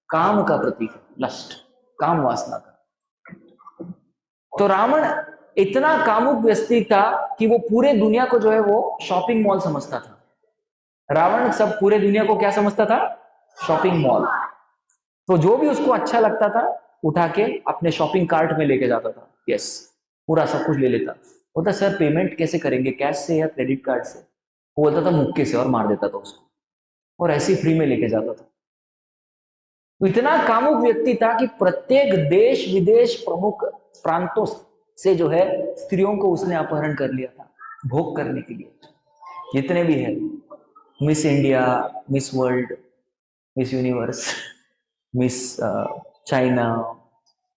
काम का प्रतीक है, लस्ट, काम वासना का। तो रावण इतना कामुक व्यक्ति था कि वो पूरे दुनिया को जो है वो शॉपिंग मॉल समझता था। रावण सब पूरे दुनिया को क्या समझता था? Shopping mall. तो जो भी उसको अच्छा लगता था उठा के अपने शॉपिंग कार्ट में लेके जाता था। यस, पूरा सब कुछ ले लेता। बोलता सर पेमेंट कैसे करेंगे, कैश से या क्रेडिट कार्ड से? वो बोलता था मुक्के से, और मार देता था उसको, और ऐसे फ्री में लेके जाता था। तो इतना कामुक व्यक्ति था कि प्रत्येक देश विदेश प्रमुख प्रांतों से जो है स्त्रियों को उसने अपहरण कर लिया था भोग करने के लिए। जितने भी है, miss India, miss world, miss universe, miss China,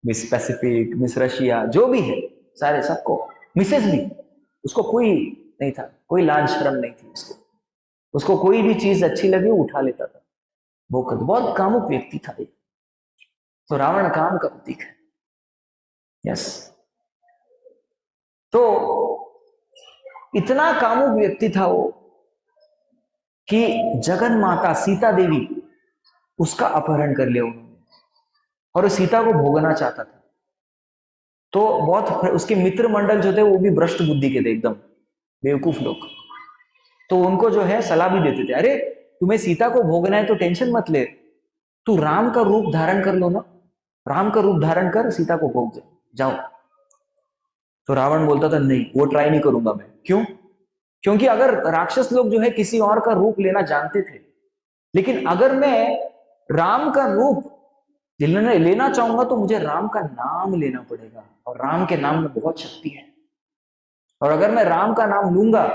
miss Pacific, miss Russia, जो भी है सारे, सबको, मिसेस भी, उसको कोई नहीं था, कोई लाज शर्म नहीं थी उसको। उसको कोई भी चीज अच्छी लगी उठा लेता था, वो कर। बहुत कामुक व्यक्ति था ये। तो रावण काम का प्रतीक है। यस, तो इतना कामुक व्यक्ति था वो कि जगन माता सीता देवी, उसका अपहरण कर लिया उन्होंने, और सीता को भोगना चाहता था। तो बहुत उसके मित्र मंडल जो थे वो भी भ्रष्ट बुद्धि के थे, एकदम बेवकूफ लोग। तो उनको जो है सलाह भी देते थे, अरे तुम्हें सीता को भोगना है तो टेंशन मत ले, तू राम का रूप धारण कर लो ना, राम का रूप धारण कर सीता को भोग जाओ। तो रावण बोलता था नहीं, वो ट्राई नहीं करूंगा मैं। क्यों? क्योंकि अगर राक्षस लोग जो है किसी और का रूप लेना जानते थे, लेकिन अगर मैं राम का रूप लेना चाहूंगा तो मुझे राम का नाम लेना पड़ेगा, और राम के नाम में बहुत शक्ति है। और अगर मैं राम का नाम लूंगा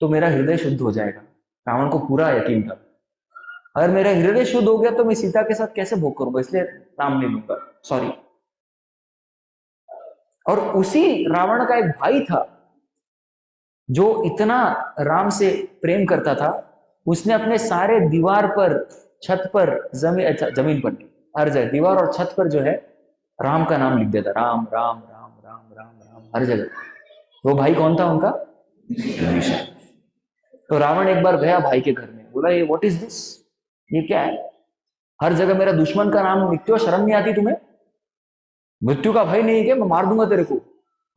तो मेरा हृदय शुद्ध हो जाएगा। रावण को पूरा यकीन था, अगर मेरा हृदय शुद्ध हो गया तो मैं सीता के साथ कैसे भोग करूंगा, इसलिए नाम नहीं लूंगा, सॉरी। और उसी रावण का एक भाई था जो इतना राम से प्रेम करता था, उसने अपने सारे दीवार पर, छत पर, जमीन पर, हर जगह दीवार और छत पर जो है राम का नाम लिख देता, राम राम राम राम राम राम, हर जगह। वो भाई कौन था उनका? विभीषण। तो रावण एक बार गया भाई के घर में, बोला ये व्हाट इज दिस, ये क्या है? हर जगह मेरा दुश्मन का नाम लिखते हो, शर्म नहीं आती तुम्हें? मृत्यु का भय नहीं है क्या? मैं मार दूंगा तेरे को।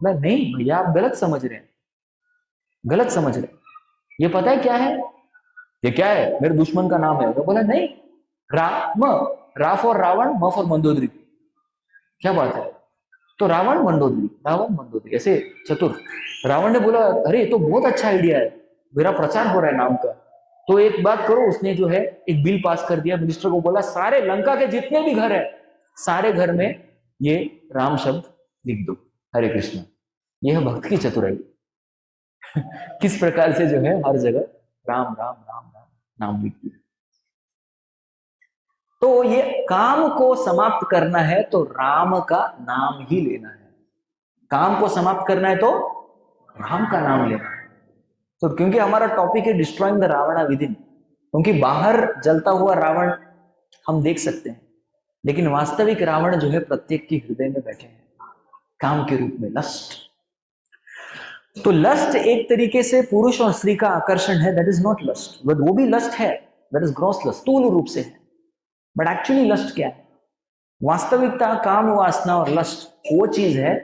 नहीं भैया, आप गलत समझ रहे हैं, गलत समझ रहे हैं। ये पता है क्या है? ये क्या है? मेरे दुश्मन का नाम है। तो बोला नहीं, राम, रा फॉर रावण, म फॉर मंदोदरी। क्या बात है? तो रावण मंडोदरी, रावण मंडोदरी, ऐसे चतुर। रावण ने बोला अरे तो बहुत अच्छा आइडिया है, मेरा प्रचार हो रहा है नाम का। तो एक बात करो, उसने जो है एक बिल पास कर दिया, मिनिस्टर को बोला सारे लंका के जितने भी घर है, सारे घर में ये राम शब्द लिख दो, हरे कृष्ण। यह भक्त की चतुराई। किस प्रकार से जो है हर जगह राम राम राम राम नाम लिख दिया। तो ये काम को समाप्त करना है तो राम का नाम ही लेना है। काम को समाप्त करना है तो राम का नाम लेना है। तो क्योंकि हमारा टॉपिक है destroying the Ravan within, क्योंकि बाहर जलता हुआ रावण हम देख सकते हैं, लेकिन वास्तविक रावण जो है प्रत्येक के हृदय में बैठे हैं, काम के रूप में, लस्ट। तो लस्ट एक तरीके से पुरुष और स्त्री का आकर्षण है, that is not lust, but वो भी लस्ट है, दैट इज ग्रॉस लस्ट, स्थूल रूप से है। बट एक्चुअली लस्ट क्या है? वास्तविकता काम वासना और लस्ट वो चीज है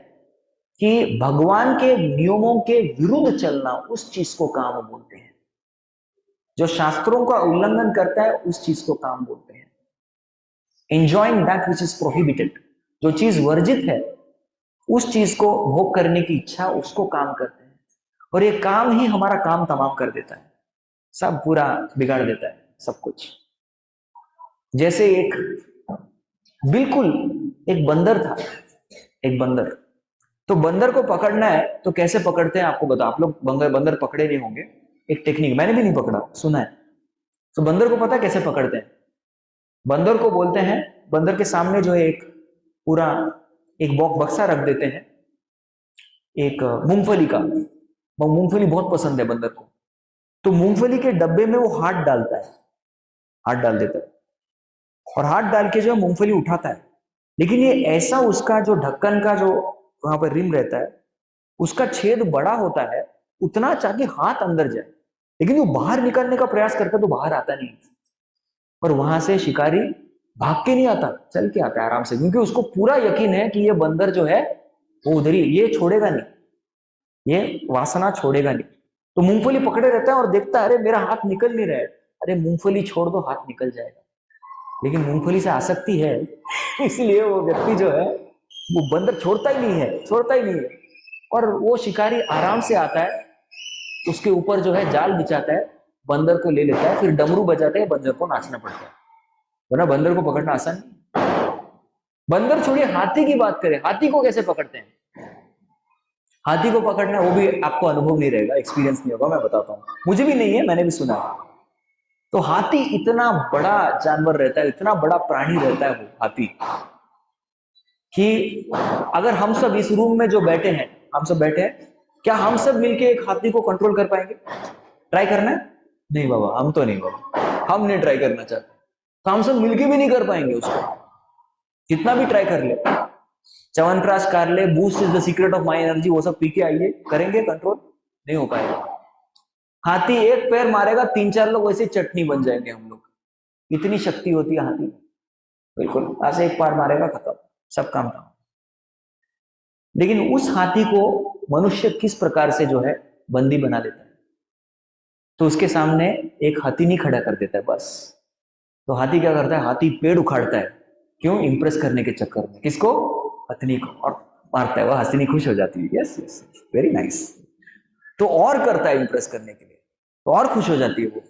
कि भगवान के नियमों के विरुद्ध चलना, उस चीज को काम बोलते हैं। जो शास्त्रों का उल्लंघन करता है उस चीज को काम बोलते हैं। Enjoying that which is prohibited, जो चीज वर्जित है उस चीज को भोग करने की इच्छा, उसको काम करते हैं। और ये काम ही हमारा काम तमाम कर देता है, सब पूरा बिगाड़ देता है, सब कुछ। जैसे एक, बिल्कुल एक बंदर था, एक बंदर। तो बंदर को पकड़ना है तो कैसे पकड़ते हैं आपको बता, आप लोग बंदर पकड़े नहीं होंगे। एक टेक्निक, मैंने भी नहीं पकड़ा, सुना है। तो बंदर को पता है कैसे पकड़ते हैं? बंदर को बोलते हैं, बंदर के सामने जो है एक पूरा एक बक्सा रख देते हैं, एक मूंगफली का। वो मूंगफली बहुत पसंद है बंदर को, तो मूंगफली के डब्बे में वो हाथ डालता है, हाथ डाल देता है और हाथ डाल के जो है मूंगफली उठाता है। लेकिन ये ऐसा उसका जो ढक्कन का जो वहां पर रिम रहता है, उसका छेद बड़ा होता है, उतना ताकि हाथ अंदर जाए, लेकिन वो बाहर निकलने का प्रयास करता है तो बाहर आता नहीं। और वहां से शिकारी भाग के नहीं आता, चल के आता है आराम से, क्योंकि उसको पूरा यकीन है कि ये बंदर जो है वो उधर ही, ये छोड़ेगा नहीं, ये वासना छोड़ेगा नहीं। तो मूंगफली पकड़े रहता है और देखता है, अरे मेरा हाथ निकल नहीं रहा है, अरे मूंगफली छोड़ दो, हाथ निकल जाएगा। लेकिन मूंगफली से आसक्ति है इसलिए वो व्यक्ति जो है वो बंदर छोड़ता ही नहीं है, छोड़ता ही नहीं है। और वो शिकारी आराम से आता है, उसके ऊपर जो है जाल बिछाता है, बंदर को ले लेता है, फिर डमरू बजाते हैं, बंदर को नाचना पड़ता है, वरना बंदर को पकड़ना आसान नहीं। बंदर छोड़िए, हाथी की बात करें, हाथी को कैसे पकड़ते हैं? हाथी को पकड़ना वो भी आपको अनुभव नहीं रहेगा, एक्सपीरियंस नहीं होगा, मैं बताता हूँ, मुझे भी नहीं है, मैंने भी सुना है। तो हाथी इतना बड़ा जानवर रहता है, इतना बड़ा प्राणी रहता है वो हाथी, कि अगर हम सब इस रूम में जो बैठे हैं, हम सब बैठे हैं, क्या हम सब मिलके एक हाथी को कंट्रोल कर पाएंगे? ट्राई करना है? नहीं बाबा, हम तो नहीं बाबा, हम नहीं ट्राई करना चाहते, तो हम सब मिलके भी नहीं कर पाएंगे उसको, कितना भी ट्राई कर ले। च्यवनप्राश, कारले, boost is the secret of my energy, वो सब पी के आइए, करेंगे कंट्रोल? नहीं हो पाएगा। हाथी एक पैर मारेगा, 3-4 लोग वैसे चटनी बन जाएंगे हम लोग, इतनी शक्ति होती है हाथी, बिल्कुल ऐसे एक बार मारेगा, खत्म, सब काम खत्म। लेकिन उस हाथी को मनुष्य किस प्रकार से जो है बंदी बना लेता है? तो उसके सामने एक हाथी नहीं खड़ा कर देता है बस। तो हाथी क्या करता है? हाथी पेड़ उखाड़ता है, क्यों? इंप्रेस करने के चक्कर में, किसको? हथनी को, और मारता है, वह हथनी खुश हो जाती है, यस यस वेरी नाइस, तो और करता है इंप्रेस करने के लिए, तो और खुश हो जाती है वो।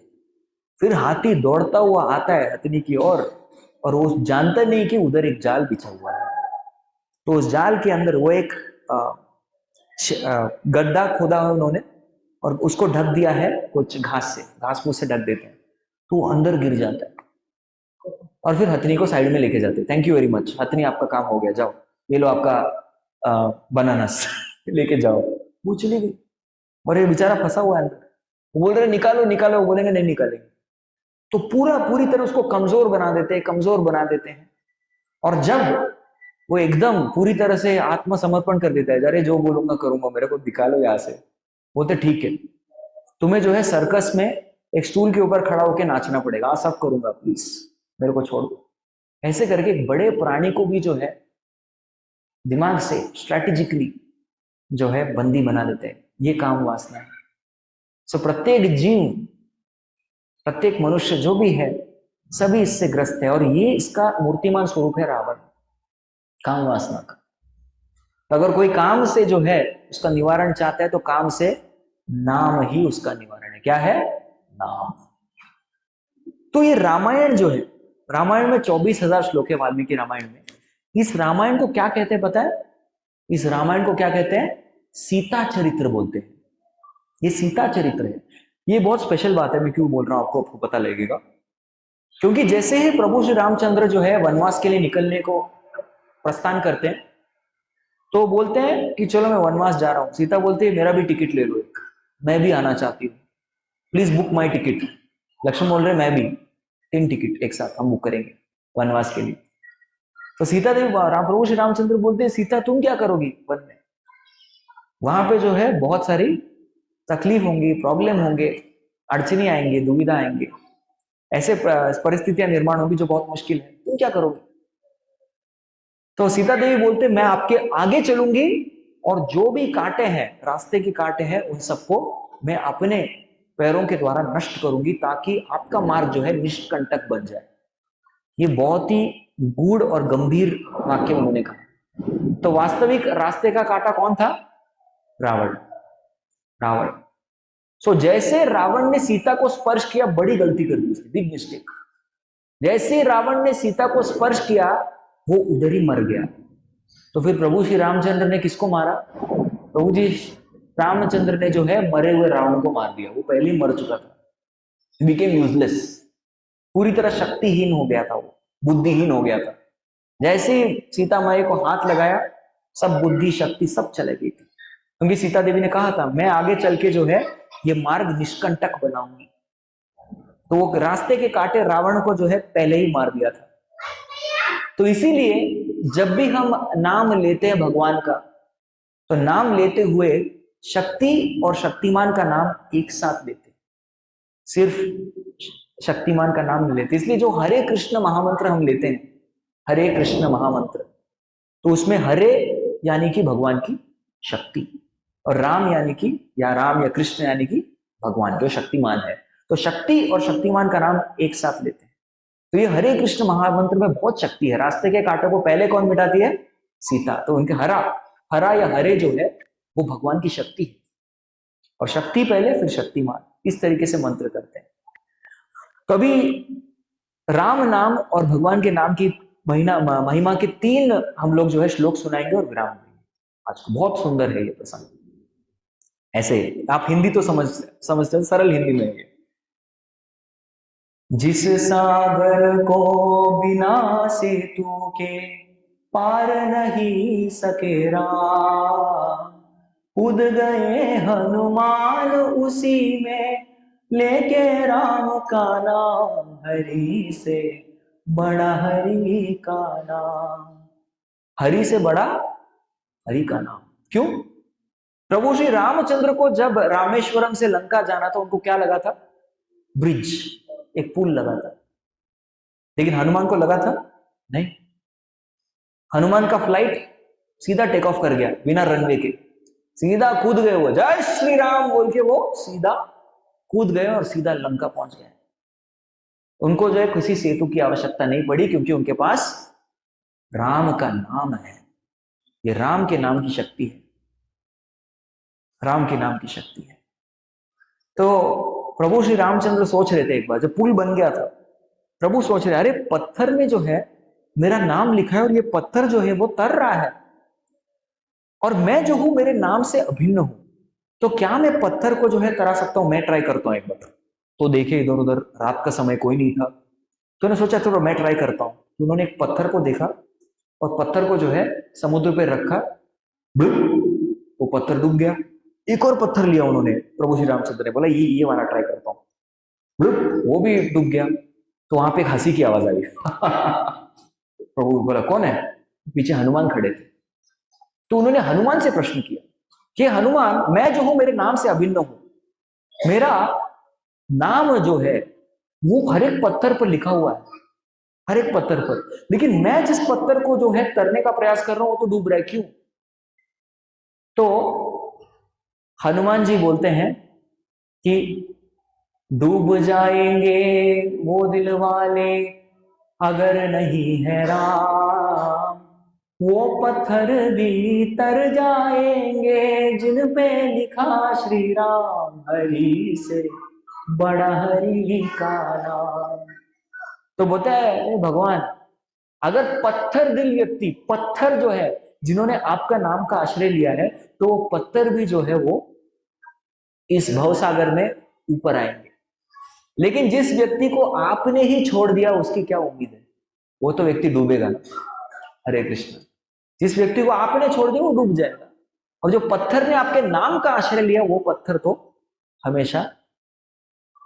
फिर हाथी दौड़ता हुआ आता है हथनी की ओर, और वो जानता नहीं कि उधर एक जाल बिछा हुआ है। तो उस जाल के अंदर वो एक गड्ढा खोदा है उन्होंने, और उसको ढक दिया है कुछ घास से, घास फूस से ढक देते हैं, तो वो अंदर गिर जाता है। और फिर हथनी को साइड में लेके जाते हैं, थैंक यू वेरी मच हथनी, आपका काम हो गया, जाओ ये लो आपका बनानास लेके जाओ। वो चली गई, और ये बेचारा फंसा हुआ है अंदर। वो बोल रहे निकालो निकालो, वो बोलेंगे नहीं निकालेंगे। तो पूरी तरह उसको कमजोर बना देते हैं, कमजोर बना देते हैं। और जब वो एकदम पूरी तरह से आत्मसमर्पण कर देता है, अरे जो बोलूंगा करूंगा, मेरे को निकालो यहाँ से, बोलते ठीक है, तुम्हें जो है सर्कस में एक स्टूल के ऊपर खड़ा होकर नाचना पड़ेगा, सब करूंगा, प्लीज मेरे को छोड़ दो। ऐसे करके एक बड़े प्राणी को भी जो है दिमाग से स्ट्रैटेजिकली जो है बंदी बना देते हैं। ये काम वासना है। सो प्रत्येक जीव, प्रत्येक मनुष्य जो भी है, सभी इससे ग्रस्त है, और ये इसका मूर्तिमान स्वरूप है रावण, काम वासना का। तो अगर कोई काम से जो है उसका निवारण चाहता है, तो काम से नाम ही उसका निवारण है। क्या है? नाम। तो ये रामायण जो है, रामायण में 24,000 श्लोक है वाल्मीकि रामायण में। इस रामायण को क्या कहते हैं पता है? इस रामायण को क्या कहते हैं? सीता चरित्र बोलते हैं। ये सीता चरित्र है। ये बहुत स्पेशल बात है, मैं क्यों बोल रहा हूं आपको पता लगेगा। क्योंकि जैसे ही प्रभु श्री रामचंद्र जो है वनवास के लिए निकलने को प्रस्थान करते हैं, तो बोलते हैं कि चलो मैं वनवास जा रहा हूं। सीता बोलती है मेरा भी टिकट ले लो एक, मैं भी आना चाहती हूँ, please book my ticket. Lakshman बोल रहे मैं भी, 3 टिकट एक साथ हम बुक करेंगे वनवास के लिए। तो सीता देवी, प्रभु श्री रामचंद्र बोलते हैं सीता तुम क्या करोगी वन में? वहां पे जो है बहुत सारी तकलीफ होंगी, प्रॉब्लम होंगे, अड़चने आएंगे, दुविधा आएंगे, ऐसे परिस्थितियां निर्माण होगी जो बहुत मुश्किल है, तुम क्या करोगे? तो सीता देवी बोलते मैं आपके आगे चलूंगी, और जो भी कांटे हैं, रास्ते के कांटे हैं, उन सबको मैं अपने पैरों के द्वारा नष्ट करूंगी, ताकि आपका मार्ग जो है निष्कंटक बन जाए। ये बहुत ही गूढ़ और गंभीर वाक्य उन्होंने कहा। तो वास्तविक रास्ते का कांटा कौन था? रावण। रावण। सो जैसे रावण ने सीता को स्पर्श किया, बड़ी गलती कर दी उसने, बिग मिस्टेक। जैसे रावण ने सीता को स्पर्श किया, वो उधर ही मर गया। तो फिर प्रभु श्री रामचंद्र ने किसको मारा? प्रभु जी रामचंद्र ने जो है मरे हुए रावण को मार दिया। वो पहले ही मर चुका था, बिकेम यूजलेस, पूरी तरह शक्तिहीन हो गया था, वो बुद्धिहीन हो गया था। जैसे ही सीता माई को हाथ लगाया, सब बुद्धि शक्ति सब चले गई थी, क्योंकि सीता देवी ने कहा था मैं आगे चल के जो है ये मार्ग निष्कंटक बनाऊंगी। तो वो रास्ते के कांटे रावण को जो है पहले ही मार दिया था। तो इसीलिए जब भी हम नाम लेते हैं भगवान का, तो नाम लेते हुए शक्ति और शक्तिमान का नाम एक साथ लेते, सिर्फ शक्तिमान का नाम नहीं लेते। इसलिए जो हरे कृष्ण महामंत्र हम लेते हैं, हरे कृष्ण महामंत्र, तो उसमें हरे यानी कि भगवान की शक्ति, और राम यानी कि, या राम या कृष्ण यानी कि भगवान जो शक्तिमान है। तो शक्ति और शक्तिमान का नाम एक साथ लेते हैं। तो ये हरे कृष्ण महामंत्र में बहुत शक्ति है। रास्ते के कांटों को पहले कौन मिटाती है? सीता। तो उनके हरा, हरा या हरे जो है वो भगवान की शक्ति है, और शक्ति पहले फिर शक्तिमान, इस तरीके से मंत्र करते हैं। कभी राम नाम और भगवान के नाम की महिमा के 3 हम लोग जो है श्लोक सुनाएंगे और विराम देंगे। आज बहुत सुंदर है ये प्रसंग। ऐसे आप हिंदी तो समझते, सरल हिंदी में है। जिस सागर को बिना सेतु के पार नहीं सके राम, कूद गए हनुमान उसी में, लेके राम का नाम, हरि से बड़ा हरि का नाम। हरि से बड़ा हरि का नाम। क्यों? प्रभु श्री रामचंद्र को जब रामेश्वरम से लंका जाना था, उनको क्या लगा था? ब्रिज, एक पुल लगा था। लेकिन हनुमान को लगा था नहीं। हनुमान का फ्लाइट सीधा टेक ऑफ कर गया बिना रनवे के, सीधा कूद गए। वो जय श्री राम बोल के वो सीधा कूद गए और सीधा लंका पहुंच गए। उनको जो है किसी सेतु की आवश्यकता नहीं पड़ी, क्योंकि उनके पास राम का नाम है। ये राम के नाम की शक्ति है, राम के नाम की शक्ति है। तो प्रभु श्री रामचंद्र सोच रहे थे, एक बार जब पुल बन गया था, प्रभु सोच रहे अरे पत्थर में जो है मेरा नाम लिखा है, और ये पत्थर जो है वो तर रहा है, और मैं जो हूं मेरे नाम से अभिन्न हूं, तो क्या मैं पत्थर को जो है तरा सकता हूं? मैं ट्राई करता हूं एक बार। तो देखे इधर उधर, रात का समय कोई नहीं था, तो उन्होंने सोचा चलो मैं ट्राई करता हूं। तो उन्होंने एक पत्थर को देखा और पत्थर को जो है समुद्र पे रखा, वो पत्थर डूब गया। एक और पत्थर लिया उन्होंने, प्रभु श्री रामचंद्र ने बोला ये वाला ट्राई करता हूं, वो भी डूब गया। तो वहां पे एक हंसी की आवाज आई। प्रभु बोला कौन है? पीछे हनुमान खड़े थे। तो उन्होंने हनुमान से प्रश्न किया कि हनुमान, मैं जो हूं मेरे नाम से अभिन्न हूं, मेरा नाम जो है वो हर एक पत्थर पर लिखा हुआ है, हर एक पत्थर पर, लेकिन मैं जिस पत्थर को जो है तरने का प्रयास कर रहा हूं वो तो डूब रहा है, क्यों? तो हनुमान जी बोलते हैं कि डूब जाएंगे वो दिल वाले अगर नहीं है राम, वो पत्थर भी तर जाएंगे जिन पे लिखा श्री राम, हरि से बड़ा हरि का नाम। तो बोलता है भगवान, अगर पत्थर दिल व्यक्ति, पत्थर जो है जिन्होंने आपका नाम का आश्रय लिया है, तो वो पत्थर भी जो है वो इस भवसागर में ऊपर आएंगे। लेकिन जिस व्यक्ति को आपने ही छोड़ दिया उसकी क्या उम्मीद है? वो तो व्यक्ति डूबेगा ना। हरे कृष्ण। जिस व्यक्ति को आपने छोड़ दिया वो डूब जाएगा, और जो पत्थर ने आपके नाम का आश्रय लिया वो पत्थर तो हमेशा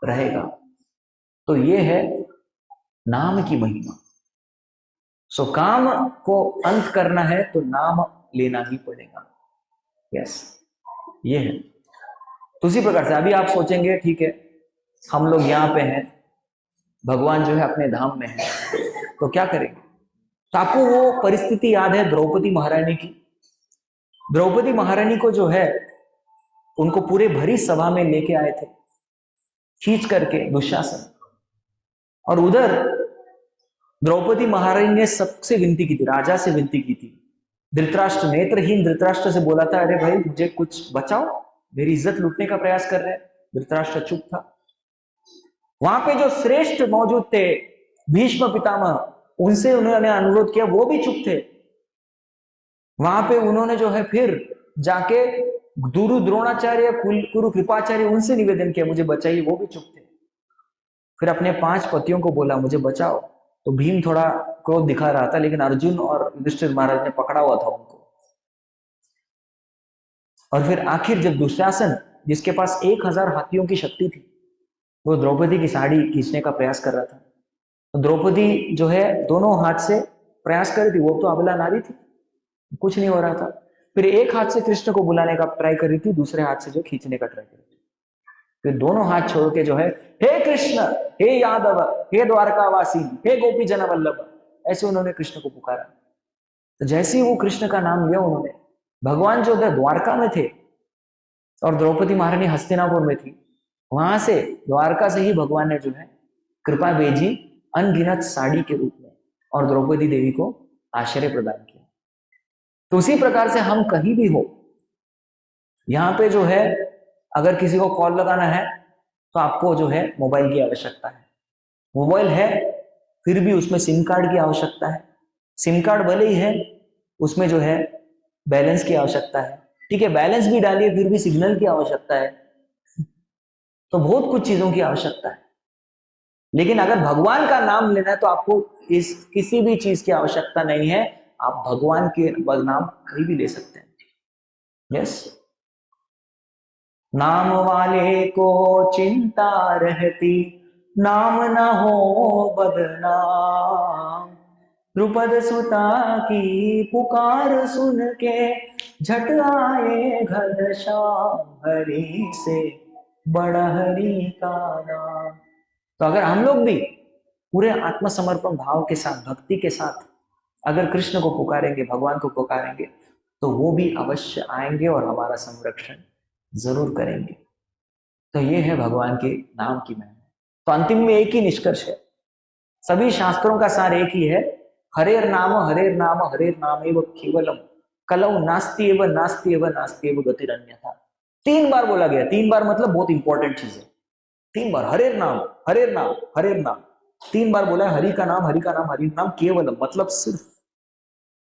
रहेगा। तो ये है नाम की महिमा। सो काम को अंत करना है तो नाम लेना ही पड़ेगा। यस, ये है। तो उसी प्रकार से अभी आप सोचेंगे ठीक है हम लोग यहाँ पे हैं, भगवान जो है अपने धाम में है, तो क्या करेंगे? तो आपको वो परिस्थिति याद है द्रौपदी महारानी की? द्रौपदी महारानी को जो है उनको पूरे भरी सभा में लेके आए थे खींच करके दुशासन, और उधर द्रौपदी महारानी ने सबसे विनती की थी, राजा से विनती की थी। धृतराष्ट्र, नेत्रहीन धृतराष्ट्र से बोला था अरे भाई मुझे कुछ बचाओ, मेरी इज्जत लूटने का प्रयास कर रहे हैं। धृतराष्ट्र चुप था। वहां पे जो श्रेष्ठ मौजूद थे, भीष्म पितामह, उनसे उन्होंने अनुरोध किया, वो भी चुप थे। वहां पे उन्होंने जो है फिर जाके गुरु द्रोणाचार्य, गुरु कृपाचार्य, उनसे निवेदन किया मुझे बचाइए, वो भी चुप थे। फिर अपने 5 पतियों को बोला मुझे बचाओ, तो भीम थोड़ा क्रोध दिखा रहा था, लेकिन अर्जुन और युधिष्ठिर महाराज ने पकड़ा हुआ था उनको। और फिर आखिर जब दुशासन, जिसके पास 1000 हाथियों की शक्ति थी, वो द्रौपदी की साड़ी खींचने का प्रयास कर रहा था, तो द्रौपदी जो है दोनों हाथ से प्रयास कर रही थी, वो तो अबला नारी थी, कुछ नहीं हो रहा था। फिर एक हाथ से कृष्ण को बुलाने का ट्राई कर रही थी, दूसरे हाथ से जो खींचने का ट्राई कर रही थी। फिर दोनों हाथ छोड़ के जो है, हे कृष्ण, हे यादव, हे द्वारकावासी, हे गोपी जन वल्लभ, ऐसे उन्होंने कृष्ण को पुकारा। तो जैसे ही वो कृष्ण का नाम लिया उन्होंने, भगवान जो द्वारका में थे और द्रौपदी महारानी हस्तिनापुर में थी, वहां से द्वारका से ही भगवान ने जो है कृपा भेजी अनगिनत साड़ी के रूप में, और द्रौपदी देवी को आश्रय प्रदान किया। तो उसी प्रकार से हम कहीं भी हो, यहाँ पे जो है अगर किसी को कॉल लगाना है तो आपको जो है मोबाइल की आवश्यकता है, मोबाइल है फिर भी उसमें सिम कार्ड की आवश्यकता है, सिम कार्ड भले ही है उसमें जो है बैलेंस की आवश्यकता है, ठीक है, बैलेंस भी डालिए फिर भी सिग्नल की आवश्यकता है, तो बहुत कुछ चीजों की आवश्यकता है। लेकिन अगर भगवान का नाम लेना है तो आपको इस किसी भी चीज की आवश्यकता नहीं है, आप भगवान के नाम कहीं भी ले सकते हैं। यस, नाम वाले को चिंता रहती, नाम ना हो बदनाम, द्रुपद सुता की पुकार सुन के झट आए घनश्याम, हरि से बड़ा हरि का नाम। तो अगर हम लोग भी पूरे आत्मसमर्पण भाव के साथ, भक्ति के साथ अगर कृष्ण को पुकारेंगे, भगवान को पुकारेंगे, तो वो भी अवश्य आएंगे और हमारा संरक्षण जरूर करेंगे। तो ये है भगवान के नाम की महिमा। तो अंतिम में एक ही निष्कर्ष है, सभी शास्त्रों का सार एक ही है, हरेर नाम हरेर नाम एव केवलम, कलौ नास्ति एव नास्ति एव नास्ति एव गतिरन्यथा। 3 बार बोला गया, 3 बार मतलब बहुत इंपॉर्टेंट चीज है, 3 बार हरेर नाम हरेर नाम हरेर नाम, 3 बार बोला है, हरि का नाम हरि का नाम हरि नाम, केवलम मतलब सिर्फ,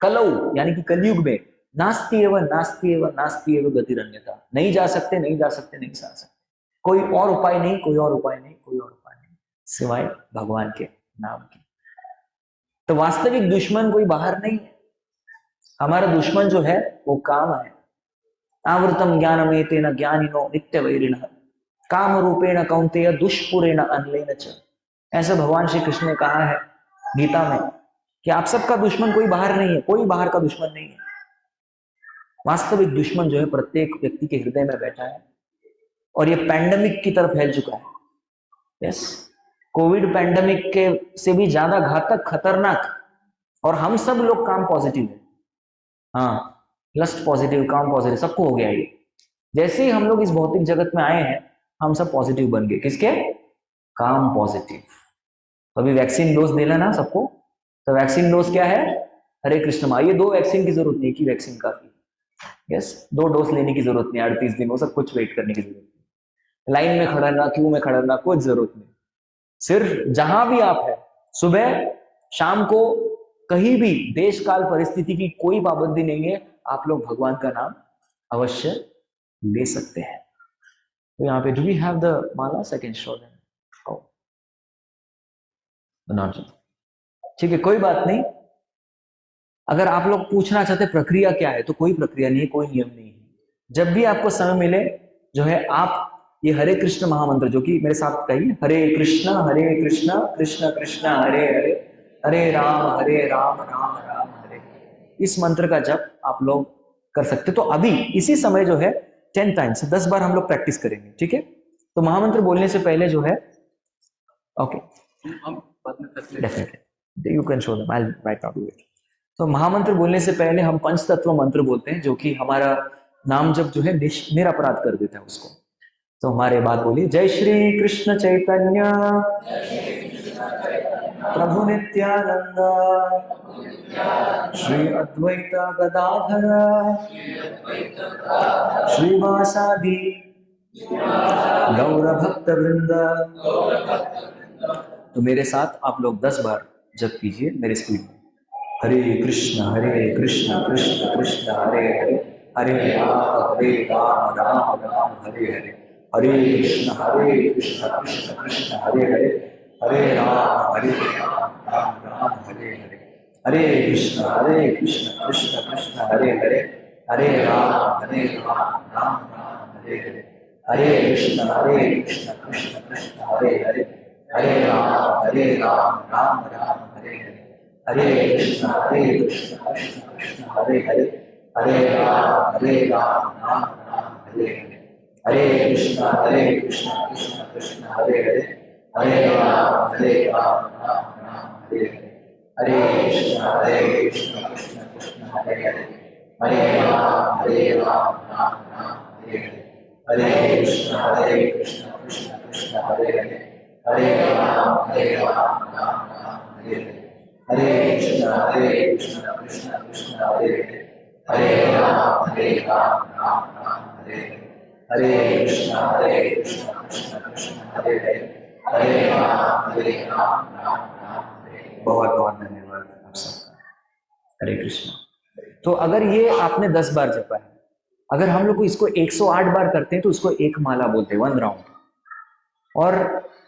कलौ यानी कि कलयुग में, नास्ति एव नास्ति एव गतिरन्यथा, नहीं जा सकते नहीं जा सकते नहीं जा सकते, कोई और उपाय नहीं, कोई और उपाय नहीं, कोई और उपाय नहीं सिवाय भगवान के नाम के। तो वास्तविक दुश्मन कोई बाहर नहीं है, हमारा दुश्मन जो है वो काम है। आवृतम ज्ञानमेतेन ज्ञानिनो नित्य वैरिणः, काम रूपेण कौन्तेय दुष्पुरेण अनलेन च। ऐसा भगवान श्री कृष्ण ने कहा है गीता में कि आप सबका दुश्मन कोई बाहर नहीं है, कोई बाहर का दुश्मन नहीं है। वास्तविक दुश्मन जो है प्रत्येक व्यक्ति के हृदय में बैठा है, और ये पैंडेमिक की तरफ फैल चुका है। यस, कोविड पैंडेमिक के से भी ज्यादा घातक, खतरनाक, और हम सब लोग काम पॉजिटिव है, हाँ, लस्ट पॉजिटिव, काम पॉजिटिव, सबको हो गया ये। जैसे ही हम लोग इस भौतिक जगत में आए हैं, हम सब पॉजिटिव बन गए, किसके? काम पॉजिटिव। तो अभी वैक्सीन डोज देना ना सबको, तो वैक्सीन डोज क्या है? हरे कृष्ण माँ, ये 2 वैक्सीन की जरूरत नहीं, एक ही वैक्सीन काफी। यस, 2 डोज लेने की जरूरत नहीं, 38 दिन वो सब कुछ वेट करने की जरूरत नहीं, लाइन में खड़ा रहना, क्यू में खड़ा रहना, कोई जरूरत नहीं। सिर्फ जहां भी आप है, सुबह शाम को, कहीं भी, देश काल परिस्थिति की कोई पाबंदी नहीं है, आप लोग भगवान का नाम अवश्य ले सकते हैं। तो यहाँ पे do we have the mala, second show then? ठीक है, कोई बात नहीं। अगर आप लोग पूछना चाहते प्रक्रिया क्या है, तो कोई प्रक्रिया नहीं है, कोई नियम नहीं है। जब भी आपको समय मिले जो है, आप ये हरे कृष्ण महामंत्र, जो कि मेरे साथ कहिए, हरे कृष्ण कृष्ण कृष्ण हरे हरे, हरे राम राम राम हरे, इस मंत्र का जप आप लोग कर सकते। तो अभी इसी समय जो है 10 टाइम्स, 10 बार हम लोग प्रैक्टिस करेंगे, ठीक है? तो महामंत्र बोलने से पहले जो है, okay, definitely you can show them, I will write now do it. तो महामंत्र बोलने से पहले हम पंचतत्व मंत्र बोलते हैं, जो कि हमारा नाम जब जो है निरपराध कर देता है उसको। तो हमारे बात बोलिए, जय श्री कृष्ण चैतन्य प्रभु नित्यानंद, श्री अद्वैत गदाधर श्रीवासादि गौर भक्त वृंद। तो मेरे साथ आप लोग 10 बार जप कीजिए मेरे स्पीड में। हरे कृष्ण कृष्ण कृष्ण हरे हरे, हरे राम राम राम हरे हरे, हरे कृष्ण कृष्ण कृष्ण हरे हरे, हरे राम राम राम हरे हरे, हरे कृष्ण कृष्ण कृष्ण हरे हरे, हरे राम राम राम हरे हरे, हरे कृष्ण कृष्ण कृष्ण हरे हरे, हरे राम राम राम हरे हरे, हरे कृष्ण कृष्ण कृष्ण हरे हरे, हरे राम राम राम हरे हरे, हरे कृष्ण कृष्ण कृष्ण हरे हरे, हरे राम राम राम हरे हरे, हरे कृष्ण कृष्ण कृष्ण हरे हरे, हरे राम राम राम हरे हरे, हरे कृष्ण कृष्ण कृष्ण हरे हरे, हरे राम राम राम हरे हरे, हरे कृष्ण कृष्ण कृष्ण हरे हरे, हरे राम राम राम हरे हरे, हरे कृष्ण कृष्ण कृष्ण हरे हरे, हरे राम राम राम हरे हरे। बहुत बहुत धन्यवाद आप सबका। हरे कृष्ण। तो अगर ये आपने 10 बार जपा है, अगर हम लोग को इसको 108 बार करते हैं तो उसको एक माला बोलते हैं, 1 राउंड। और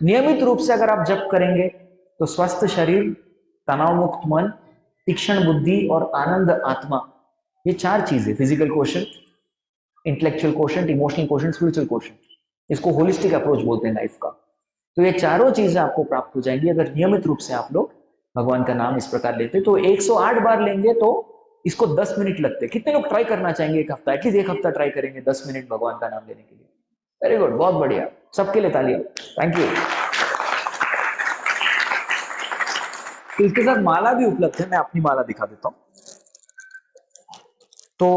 नियमित रूप से अगर आप जप करेंगे तो स्वस्थ शरीर, तनाव मुक्त मन, तीक्ष्ण बुद्धि और आनंद आत्मा, ये 4 चीजें, physical quotient, intellectual quotient, emotional quotient, spiritual quotient, इसको होलिस्टिक अप्रोच बोलते हैं लाइफ का। तो ये चारों चीजें आपको प्राप्त हो जाएंगी अगर नियमित रूप से आप लोग भगवान का नाम इस प्रकार लेते। तो 108 बार लेंगे तो इसको 10 मिनट लगते हैं। कितने लोग ट्राई करना चाहेंगे एक हफ्ता, एटलीस्ट एक हफ्ता ट्राई करेंगे 10 मिनट भगवान का नाम लेने के लिए? वेरी गुड, बहुत बढ़िया, सबके लिए तालियां, थैंक यू। तो इसके साथ माला भी उपलब्ध है, मैं अपनी माला दिखा देता हूं। तो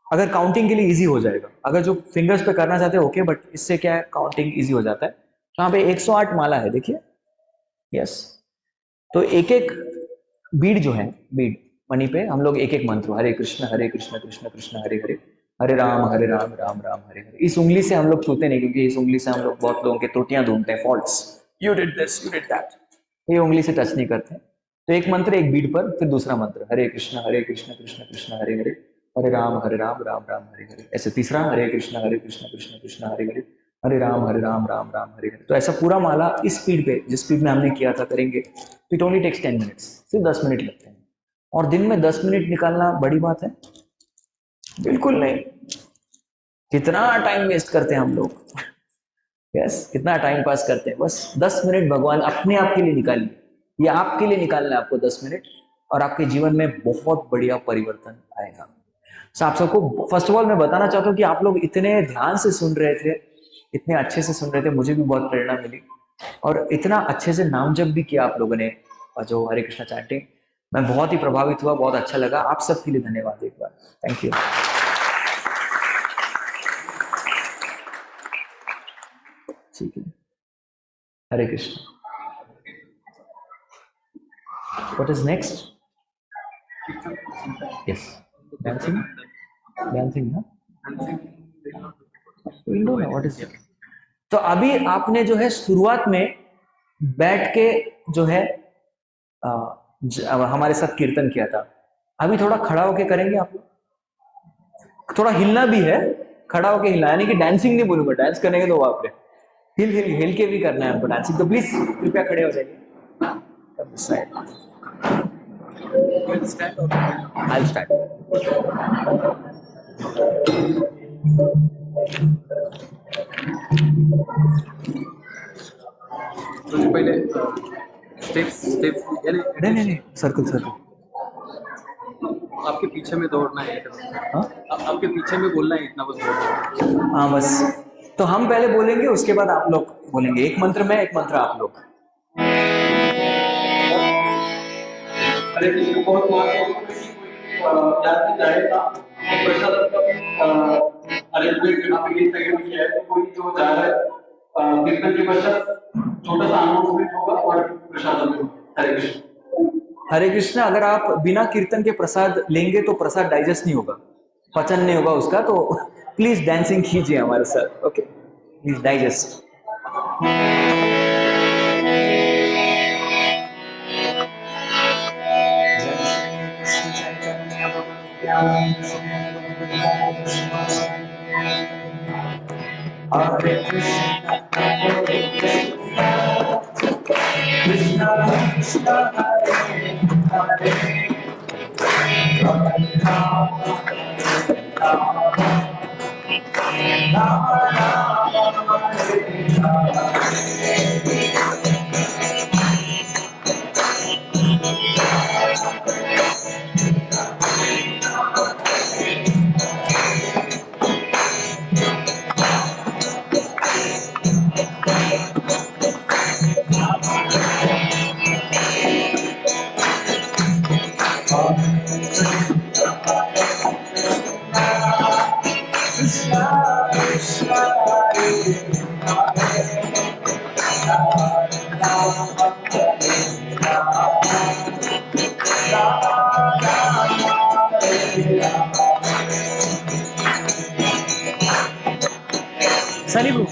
अगर काउंटिंग के लिए इजी हो जाएगा, अगर जो फिंगर्स पे करना चाहते हैं ओके, बट इससे क्या है, काउंटिंग इजी हो जाता है। तो यहाँ पे 108 माला है, देखिए, यस। तो एक एक बीड जो है, बीड मनी पे हम लोग एक एक मंत्र, हरे कृष्ण कृष्ण कृष्ण हरे हरे, हरे राम राम राम हरे हरे। इस उंगली से हम लोग छूते नहीं, क्योंकि इस उंगली से हम लोग बहुत लोगों के त्रुटियां ढूंढते हैं, faults, you did this, you did that, ये उंगली से टच नहीं करते हैं। तो एक मंत्र एक बीड पर, फिर दूसरा मंत्र हरे कृष्ण कृष्ण कृष्ण हरे हरे, हरे राम राम राम हरे हरे। ऐसे तीसरा हरे कृष्ण कृष्ण कृष्ण हरे हरे, हरे राम राम राम हरे हरे। तो ऐसा पूरा माला इस स्पीड पे, जिस स्पीड में हमने किया था, करेंगे तो इट ओनली टेक्स 10 मिनट्स, सिर्फ 10 मिनट लगते हैं। और दिन में 10 मिनट निकालना बड़ी बात है? बिल्कुल नहीं। कितना टाइम वेस्ट करते हैं हम लोग, यस, कितना टाइम पास करते हैं। बस 10 मिनट भगवान अपने आप के लिए निकालिए, ये आपके लिए निकालना है आपको 10 मिनट, और आपके जीवन में बहुत बढ़िया परिवर्तन आएगा। तो आप सबको फर्स्ट ऑफ ऑल मैं बताना चाहता हूँ कि आप लोग इतने ध्यान से सुन रहे थे, इतने अच्छे से सुन रहे थे, मुझे भी बहुत प्रेरणा मिली, और इतना अच्छे से नाम जप भी किया आप लोगों ने, जो हरे कृष्णा चैंटिंग, मैं बहुत ही प्रभावित हुआ, बहुत अच्छा लगा। आप सबके लिए धन्यवाद एक बार, थैंक यू। ठीक है, Hare Krishna. What is next? Yes, dancing, dancing ना, व्हाट इज इट? तो अभी आपने जो है शुरुआत में बैठ के जो है हमारे साथ कीर्तन किया था, अभी थोड़ा खड़ा होके करेंगे आप लोग। थोड़ा हिलना भी है, खड़ा होके हिलना, यानी कि डांसिंग नहीं बोलूंगा, डांस करेंगे तो वहां पे हिल हिल हिल के भी करना है हमको डांसिंग। तो प्लीज कृपया खड़े हो जाइए। I'll start. तो जो पहले स्टेप्स स्टेप्स यानी नहीं, सर्कल सर्कल। आपके पीछे में दौड़ना है, हाँ आपके पीछे में बोलना है, इतना बस बोलना हाँ, बस। तो हम पहले बोलेंगे, उसके बाद आप लोग बोलेंगे, एक मंत्र में, एक मंत्र आप लोग। हरे कृष्ण। बहुत यात्री जाएगा तो प्रसाद का अरेंजमेंट यहाँ पे इस साइड में किया है, तो कोई जो जा रहा है कीर्तन के पश्चात छोटा सा अनाउंसमेंट होगा और प्रसाद में होगा। हरे कृष्ण। हरे कृष्ण। अगर आप बिना कीर्तन के प्रसाद लेंगे तो प्रसाद डाइजेस्ट नहीं होगा, पचन नहीं होगा उसका, तो प्लीज डांसिंग कीजिए हमारे साथ, okay? Please digest. Sunny bro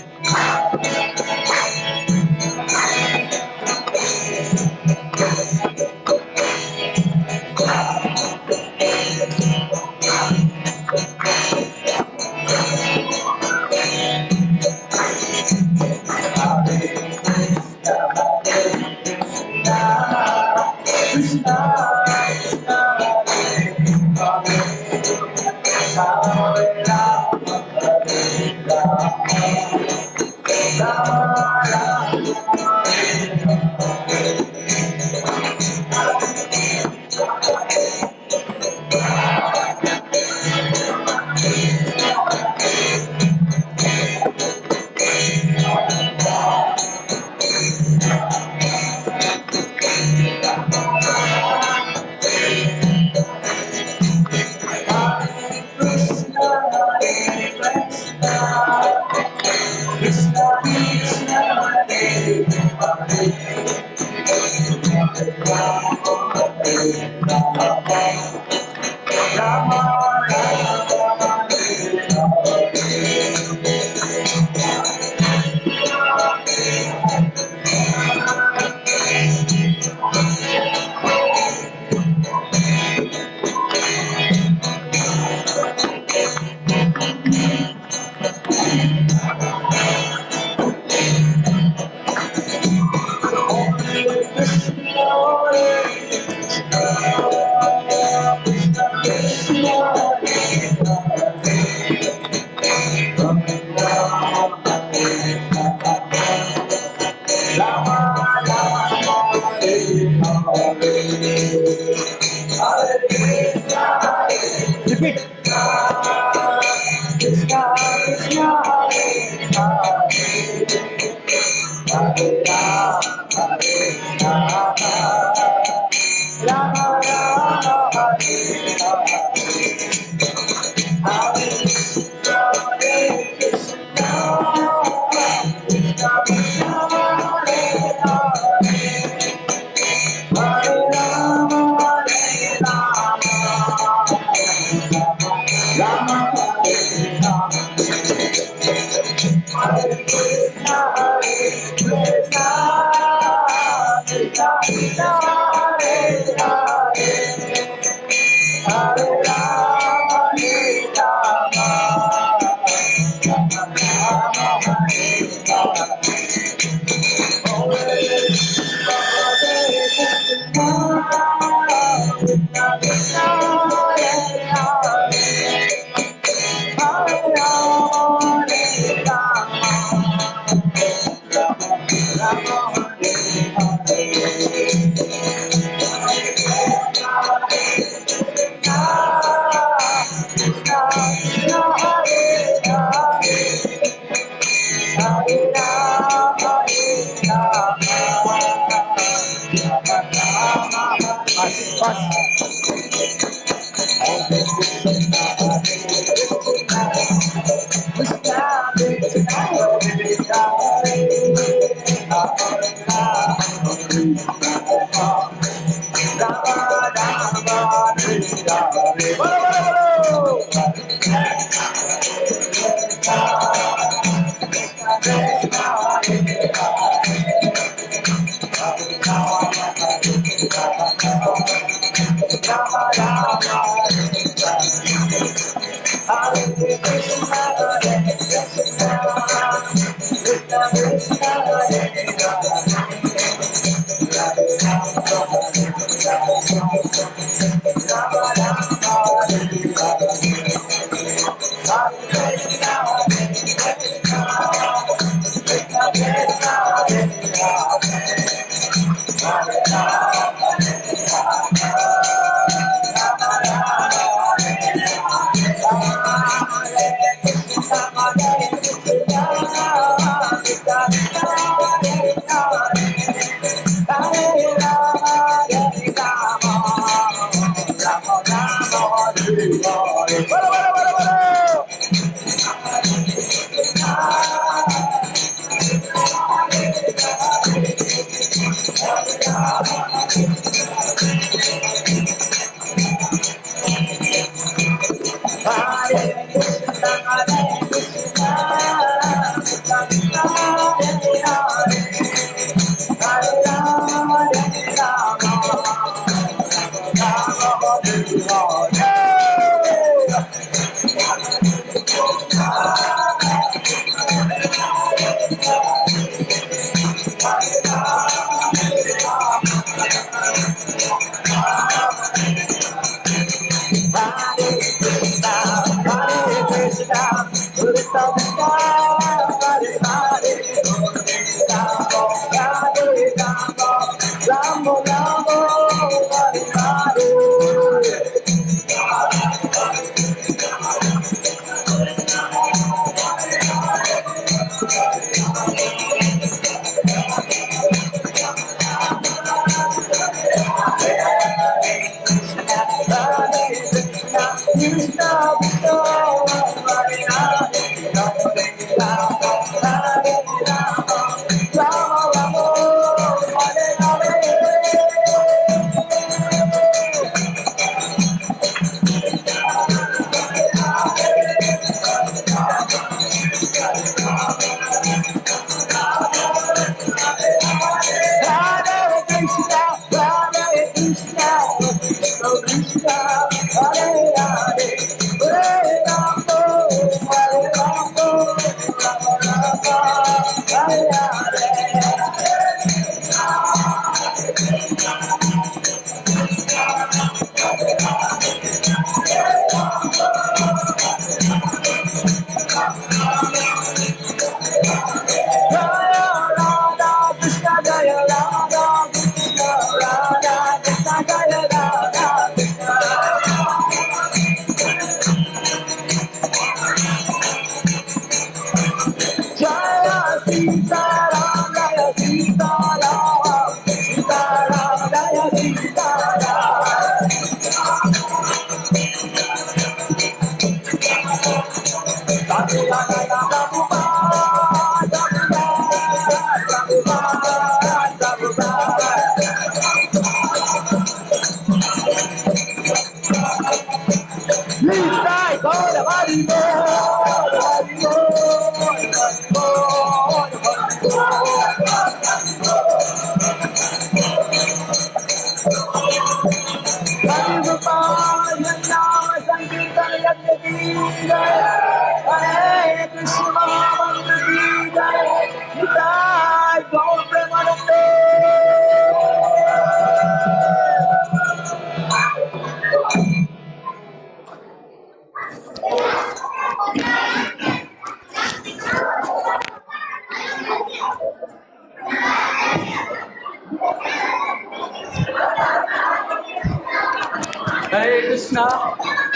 Hare Krishna,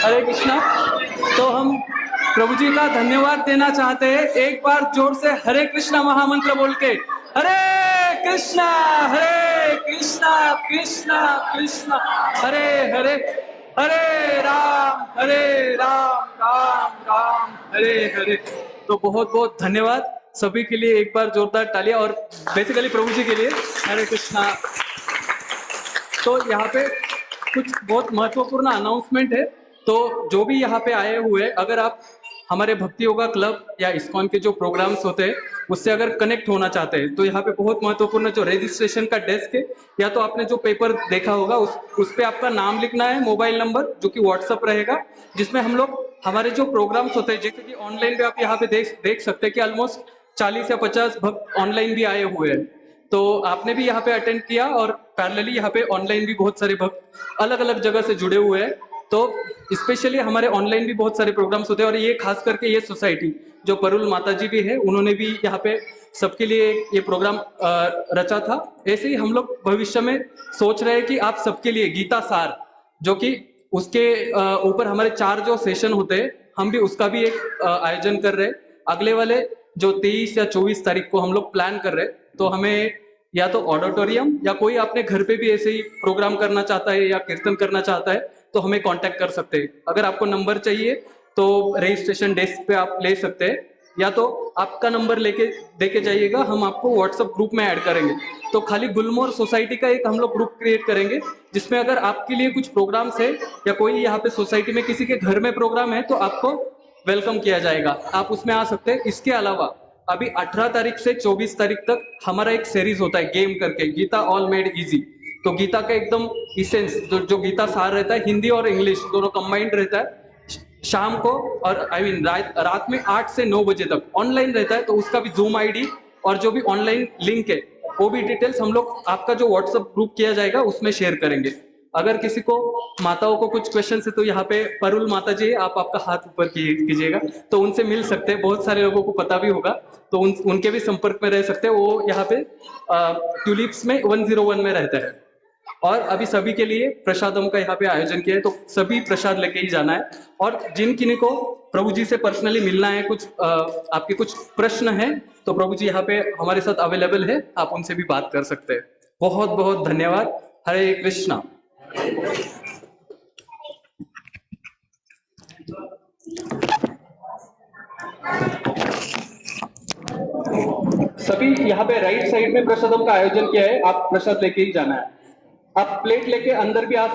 Hare Krishna. तो हम प्रभु जी का धन्यवाद देना चाहते हैं, एक बार जोर से हरे कृष्णा महामंत्र बोल के। हरे कृष्णा कृष्णा कृष्णा हरे हरे, हरे राम राम राम हरे हरे। तो बहुत बहुत धन्यवाद सभी के लिए, एक बार जोरदार तालियां। और बेसिकली प्रभु जी के लिए हरे कृष्णा। तो यहाँ पे कुछ बहुत महत्वपूर्ण अनाउंसमेंट है। तो जो भी यहाँ पे आए हुए, अगर आप हमारे भक्ति योगा क्लब या इस्कॉन के जो प्रोग्राम्स होते हैं उससे अगर कनेक्ट होना चाहते हैं तो यहाँ पे बहुत महत्वपूर्ण जो रजिस्ट्रेशन का डेस्क है, या तो आपने जो पेपर देखा होगा उस पे आपका नाम लिखना है, मोबाइल नंबर जो कि व्हाट्सअप रहेगा, जिसमें हम लोग हमारे जो प्रोग्राम्स होते हैं, जैसे कि ऑनलाइन भी आप यहाँ पे देख सकते हैं कि ऑलमोस्ट 40 या 50 भक्त ऑनलाइन भी आए हुए हैं। तो आपने भी यहाँ पे अटेंड किया और पैरेलली यहाँ पे ऑनलाइन भी बहुत सारे भक्त अलग अलग जगह से जुड़े हुए हैं। तो स्पेशली हमारे ऑनलाइन भी बहुत सारे प्रोग्राम्स होते हैं और ये खास करके ये सोसाइटी जो परुल माता जी भी है उन्होंने भी यहाँ पे सबके लिए ये प्रोग्राम रचा था। ऐसे ही हम लोग भविष्य में सोच रहे हैं कि आप सबके लिए गीता सार, जो कि उसके ऊपर हमारे 4 जो सेशन होते हैं, हम भी उसका भी एक आयोजन कर रहे हैं। अगले वाले जो 23 या 24 तारीख को हम लोग प्लान कर रहे हैं। तो हमें या तो ऑडिटोरियम या कोई अपने घर पे भी ऐसे ही प्रोग्राम करना चाहता है या कीर्तन करना चाहता है तो हमें कांटेक्ट कर सकते हैं। अगर आपको नंबर चाहिए तो रजिस्ट्रेशन डेस्क पे आप ले सकते हैं, या तो आपका नंबर लेके देके जाइएगा, हम आपको व्हाट्सएप ग्रुप में ऐड करेंगे। तो खाली गुलमोहर सोसाइटी का एक हम लोग ग्रुप क्रिएट करेंगे जिसमें अगर आपके लिए कुछ प्रोग्राम्स है या कोई यहाँ पे सोसाइटी में किसी के घर में प्रोग्राम है तो आपको वेलकम किया जाएगा, आप उसमें आ सकते हैं। इसके अलावा अभी 18 तारीख से 24 तारीख तक हमारा एक सीरीज होता है गेम करके, गीता ऑल मेड इजी। तो गीता का एकदम इसेंस जो गीता सार रहता है, हिंदी और इंग्लिश दोनों कंबाइंड रहता है, शाम को और रात में 8 से 9 बजे तक ऑनलाइन रहता है। तो उसका भी जूम आईडी और जो भी ऑनलाइन लिंक है वो भी डिटेल्स हम लोग आपका जो व्हाट्सएप ग्रुप किया जाएगा उसमें शेयर करेंगे। अगर किसी को माताओं को कुछ क्वेश्चन है तो यहाँ पे परुल माता जी आप आपका हाथ ऊपर कीजिएगा तो उनसे मिल सकते हैं। बहुत सारे लोगों को पता भी होगा तो उनके भी संपर्क में रह सकते हैं। वो यहाँ पे ट्यूलिप्स में 101 में रहते हैं। और अभी सभी के लिए प्रसादम का यहाँ पे आयोजन किया है, तो सभी प्रसाद लेके ही जाना है। और जिन किन्हीं को प्रभु जी से पर्सनली मिलना है, कुछ आपके कुछ प्रश्न हैं, तो प्रभु जी यहाँ पे हमारे साथ अवेलेबल है, आप उनसे भी बात कर सकते हैं। बहुत बहुत धन्यवाद। हरे कृष्णा। सभी यहाँ पे राइट साइड में प्रसादम का आयोजन किया है, आप प्रसाद लेके ही जाना है। आप प्लेट लेके अंदर भी आ सकते हैं।